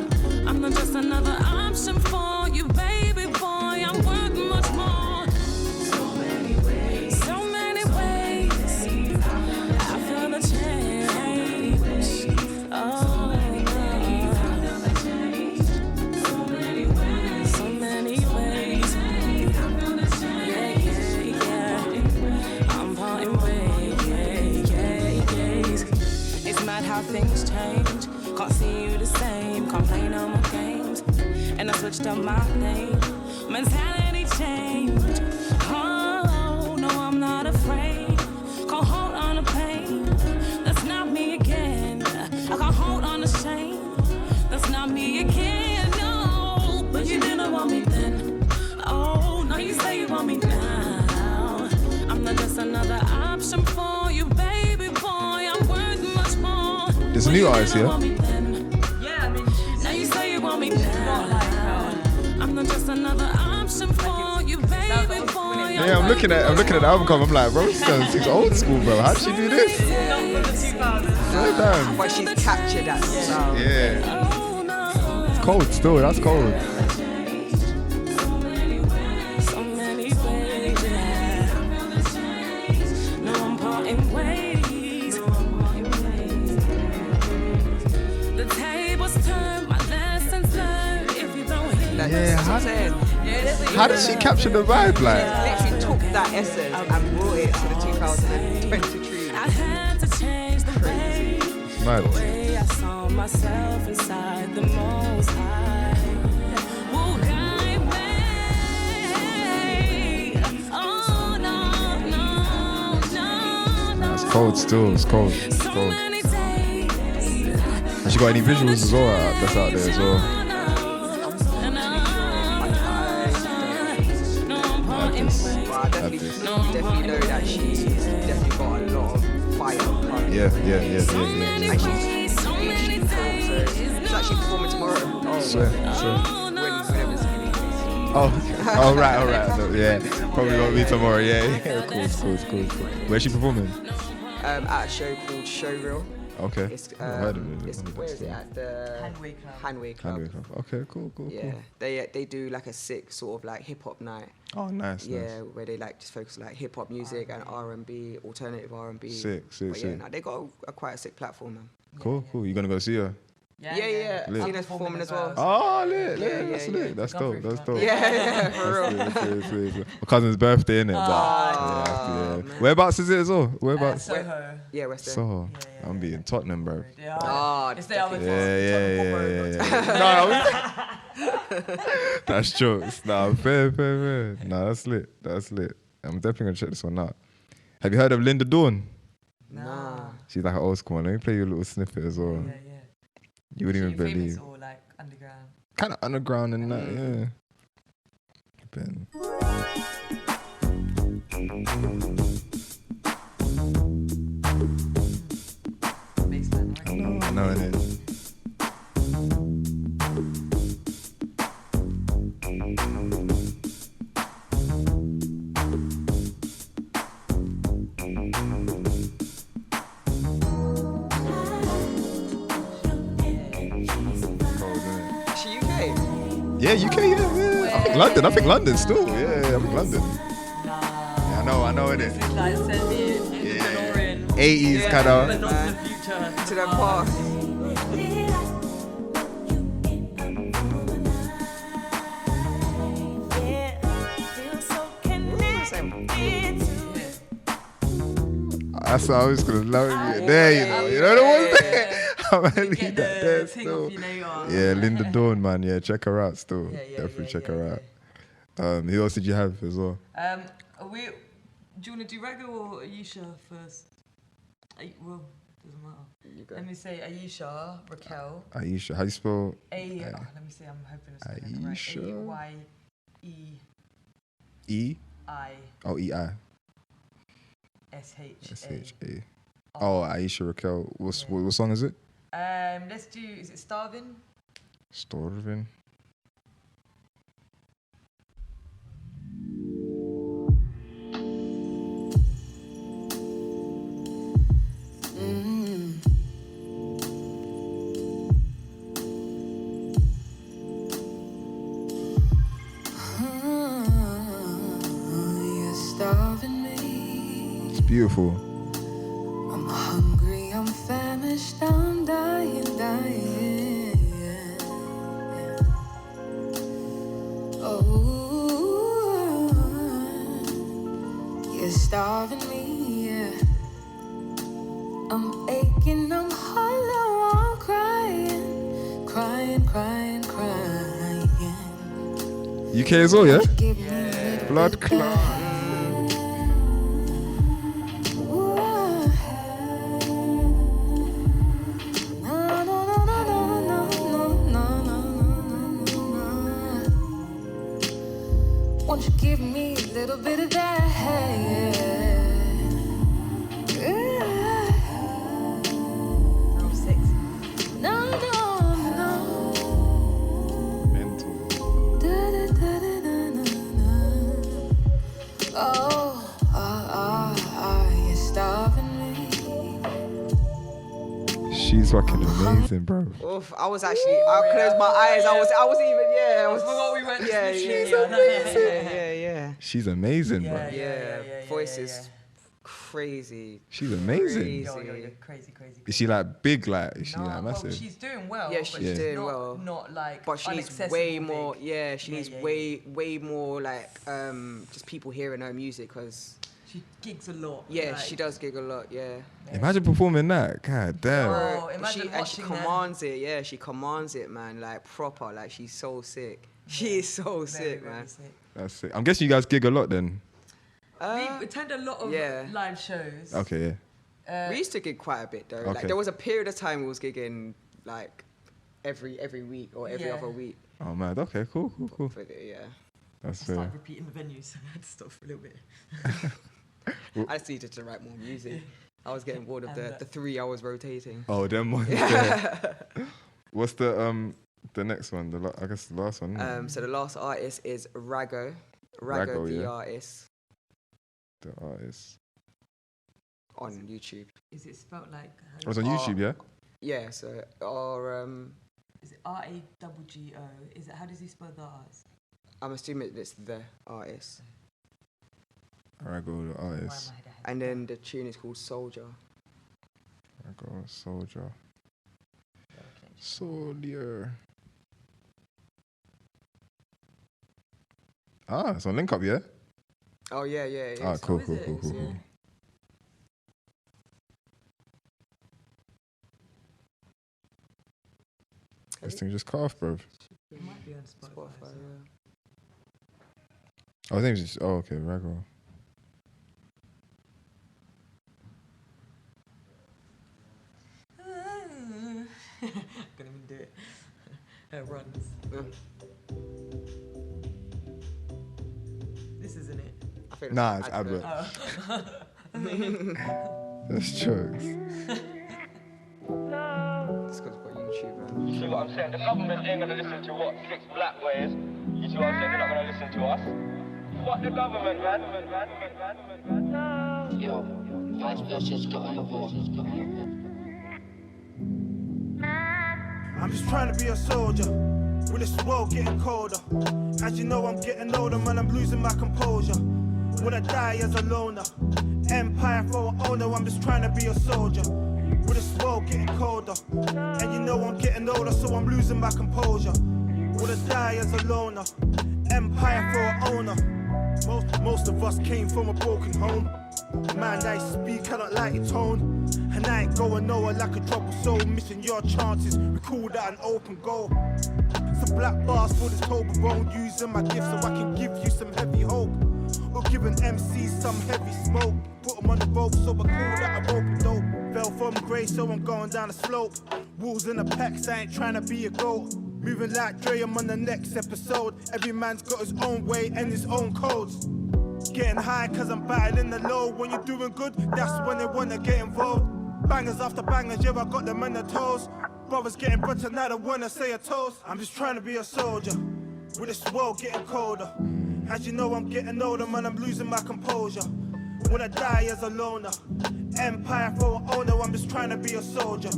I'm not just another option for you, baby boy. I'm worth much more. So many ways. I feel the change. Oh, so many ways. Yeah. I'm parting ways. It's mad how things change. Can't see you the same. Can't play no more games. And I switched up my name. Mentality change. Oh, no, I'm not afraid. Can't hold on to pain. That's not me again. I can't hold on to shame. That's not me again. No, but you didn't want me then. Oh, now you say you want me now. I'm not just another option for you, baby boy. I'm worth much more. There's a new artist here. Yeah, I mean, now you say you want me now. I'm not just another option for you, baby boy. Yeah, I'm looking at the album cover. I'm like, bro, she's old school, bro. How'd she do this? not from the 2000s. Damn. But she's captured that sound. Yeah. It's cold still. That's cold. So many ways, yeah. No, I'm parting ways. The tables turn, my lessons learned. If you don't hear How did she capture the vibe, like? Literally took that essence and brought it to the 2023. I had to change the way. Mad. The way I saw myself inside the Most High. Will guide me. Oh, no. It's cold still. It's cold. It's So cold. many days. Has she got any visuals as well that's out there as well? But I definitely know that she's definitely got a lot of fire. Yeah. And she's literally performed, so she's actually performing tomorrow. Oh, Sure. whenever it's Oh, right. No, yeah, probably won't be tomorrow. Yeah. Cool. Where's she performing? at a show called Showreel. Okay. It's I've heard of it. where is it at? The Handway Club. Okay, cool. Yeah, they do like a sick sort of like hip hop night. Oh, nice. Where they like just focus like hip hop music and R&B, alternative R&B. Sick. Yeah, they got a quite a sick platform, man. Cool. You gonna go see her? Yeah. Seen us performing as well. Oh, lit. That's lit. That's dope. Yeah, for real. My cousin's birthday, innit? Yeah. Whereabouts is it as well? Whereabouts? Soho. Yeah, West End. Soho. I'm being Tottenham, bro. It's the other Yeah. That's jokes. Nah, fair. Nah, that's lit. I'm definitely gonna check this one out. Have you heard of Linda Dawn? Nah. She's like an old school one. Let me play you a little snippet as well. Yeah. You wouldn't even believe. Or like underground? Kind of underground and that, yeah. Ben. Baseline, right? I know it is. Yeah, UK, yeah. I think London still. Yeah, I think London. Yeah, I know it is. This is like semi 80s kind of. but not to the future. To the past. That's what I was gonna love you. There, you know the one there. I'm gonna leave that there still. Yeah, Linda Dawn, man. Yeah, check her out still. Definitely check her out. Who else did you have as well? Do you want to do Rago or Ayesha first? Well, doesn't matter. Let me say Ayesha, Raquel. Ayesha, how do you spell? Let me see. I'm hoping it's Ayesha. right. A-Y-E-I. Oh, E-I. S-H-A. Oh, Ayesha Raquel. What song is it? Let's do. Is it Starving? Starving. You're starving me. It's beautiful. I'm hungry, I'm famished, I'm dying. Oh, you're starving me, yeah. I'm aching, I'm hollow, I'm crying. UK as well, yeah? Blood clot. Won't you give me a little bit of that? I'm sexy. No. Mental. You're starving me. She's fucking amazing, bro. Oof, I was actually, I closed my eyes. I wasn't even, I was. Forgot we went. Yeah. She's amazing, bro. Yeah. Voice is crazy. She's amazing. You're crazy. Is she like big? Like, is she like Well, massive? she's doing well. Yeah, she's doing not, well. Not like. But she needs unaccessible way big. more. Yeah, she needs way more like just people hearing her music because. She gigs a lot. Yeah, she does gig a lot. Yeah. Imagine performing that. God damn. Oh, imagine she watching commands it. Yeah, she commands it, man. Like proper. Like she's so sick. She is so sick, very man. sick. That's it. I'm guessing you guys gig a lot then. We attend a lot of live shows. Okay, yeah. We used to gig quite a bit though. Okay. Like there was a period of time we was gigging like every week or every other week. Oh man. Okay. Cool. But, yeah. That's I fair. started repeating the venues, so I had to stop for a little bit. I just needed to write more music. I was getting bored of the 3 hours rotating. Oh, them ones. Yeah. What's the next one? I guess the last one. So the last artist is Rago. Rago, the yeah. artist. The artist. on YouTube. Is it spelled like? It was on YouTube, yeah. Yeah. So Is it RAGGO? Is it? How does he spell the R's? I'm assuming it's the artist. Rago, the artist. And then the tune is called Soldier. Rago, Soldier. Soldier. Ah, it's on Link Up, yeah? Oh, yeah, it is. Ah, cool. This thing just cut off, bro. It might be on Spotify. Yeah. Oh, his name's just... Oh, okay, Rago. Couldn't even do it. It runs. Yeah. This isn't it. I think Nah, it's ASBO. That's jokes. It's because we've got YouTube. You see what I'm saying? The government ain't gonna listen to what 6 black ways. You see what I'm saying? They're not gonna listen to us. Fuck the government, man. Yo, ASBO's just got on the board. I'm just trying to be a soldier, with this world getting colder. As you know, I'm getting older, man, I'm losing my composure. When I die as a loner, empire for an owner, I'm just trying to be a soldier. With this world getting colder, and you know I'm getting older, so I'm losing my composure. When I die as a loner, empire for an owner. Most of us came from a broken home. Man, I speak, I don't like your tone. And I ain't going nowhere like a troubled soul. Missing your chances, we call that an open goal. So black bars for this Toblerone. Using my gift so I can give you some heavy hope. Or giving MCs some heavy smoke. Put them on the rope, so I call that a rope dope. Fell from grace, so I'm going down the slope. Wolves in the packs, I ain't trying to be a goat. Moving like Dre, I'm on the next episode. Every man's got his own way and his own codes. Getting high cause I'm battling the low. When you're doing good, that's when they wanna get involved. Bangers after bangers, yeah, I got them on the toes. Brothers getting better now, they wanna say a toast. I'm just trying to be a soldier, with this world getting colder. As you know, I'm getting older, man, I'm losing my composure. When I die as a loner, empire for an owner, I'm just trying to be a soldier.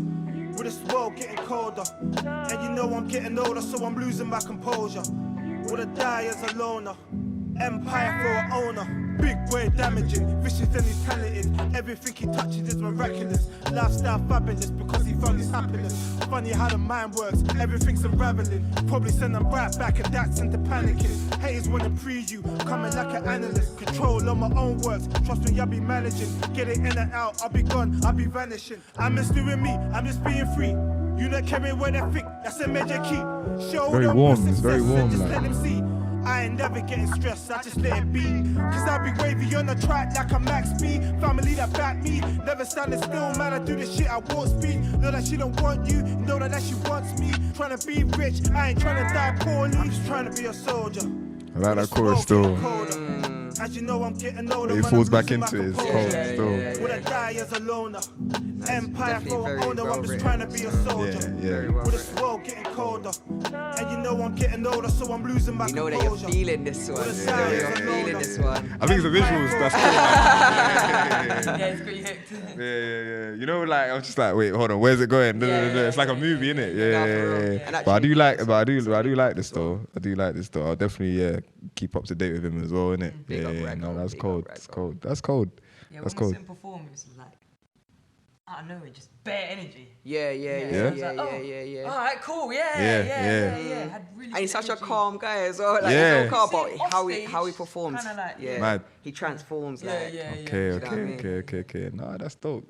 With this world getting colder, and you know I'm getting older, so I'm losing my composure. When I die as a loner, empire for an owner. Big boy damaging, vicious and he's talented. Everything he touches is miraculous. Lifestyle fabulous because he found his happiness. Funny how the mind works, everything's unraveling. Probably send them right back and that's into panicking. Haters wanna pre you, coming like an analyst. Control on my own works, trust me I'll be managing. Get it in and out, I'll be gone, I'll be vanishing. I'm just doing me, I'm just being free. You not caring where they think, that's a major key. Show very them warm, what it's very success warm, is, just like. let them see. I ain't never getting stressed, I just let it be. Cause I be wavy on the track like a Max B. Family that back me, never standing still, man, I do this shit at warp speed. Know that she don't want you, know that she wants me. Trying to be rich, I ain't trying to die poorly. I'm just trying to be a soldier. I like that chorus still. As you know, I'm getting older. It falls back into it, it's cold still. When I die as a loner, empire definitely for very an owner, well I'm just written. trying to be a soldier. Yeah. With this world getting colder, and you know I'm getting older, so I'm losing my You know that composure. you're feeling this one. You know you're feeling this one. I think it's the visuals that's cool. Yeah, it's got you hooked. Yeah. You know, like I was just like, wait, hold on, where's it going? It's like a movie, innit? Nah, for real. Yeah. And But I do actually- like, I do like this though. I do like this though. I'll definitely keep up to date with him as well, innit? Big up Yeah, no, Raggo, that's big cold. up That's Raggo. cold. That's cold. Yeah, That's when cool. we sit and perform, it was like, I don't know, just bare energy. Yeah. It was like, oh, all right, cool, yeah. Had really And he's good such a energy. calm guy as well. Like, Yeah. he's so calm, See but him how he off performs. stage, kinda like, yeah. Mad. He transforms. Yeah. like, Okay. know what I mean? No, that's dope.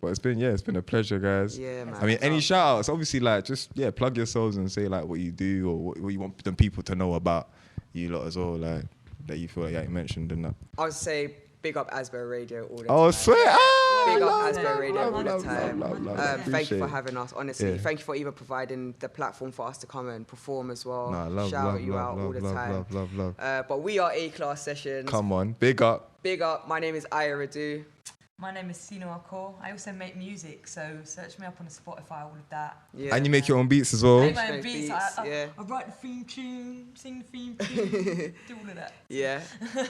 But it's been a pleasure, guys. Yeah, man. I mean, any shout outs? Obviously, like, just plug yourselves and say like what you do or what you want the people to know about you lot as well, like that you feel like you mentioned and that. I would say big up ASBO Radio all the Oh, time. sweet! Big up love, ASBO Radio all the time. love. Thank you Appreciate for it. having us. Honestly, Yeah. thank you for even providing the platform for us to come and perform as well. Nah, Shout you out all the time. Love. But we are A-Class Sessions. Come on, big up. Big up. My name is Aya Radu. My name is Sino Akor. I also make music, so search me up on Spotify, all of that. Yeah. And you make your own beats as well. I make my own beats. I write the theme tune, sing the theme tune, do all of that. Yeah.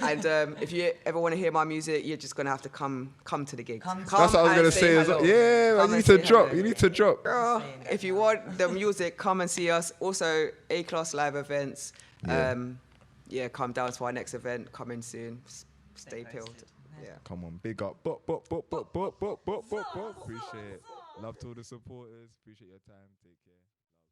And if you ever want to hear my music, you're just gonna have to come to the gigs. That's what I was gonna say as well. Yeah, you need to drop. You need to drop. Girl, if you want the music, come and see us. Also, A-Class live events. Come down to our next event coming soon. Stay peeled. Yeah. Come on, big up. Appreciate it. Love to all the supporters. Appreciate your time. Take care.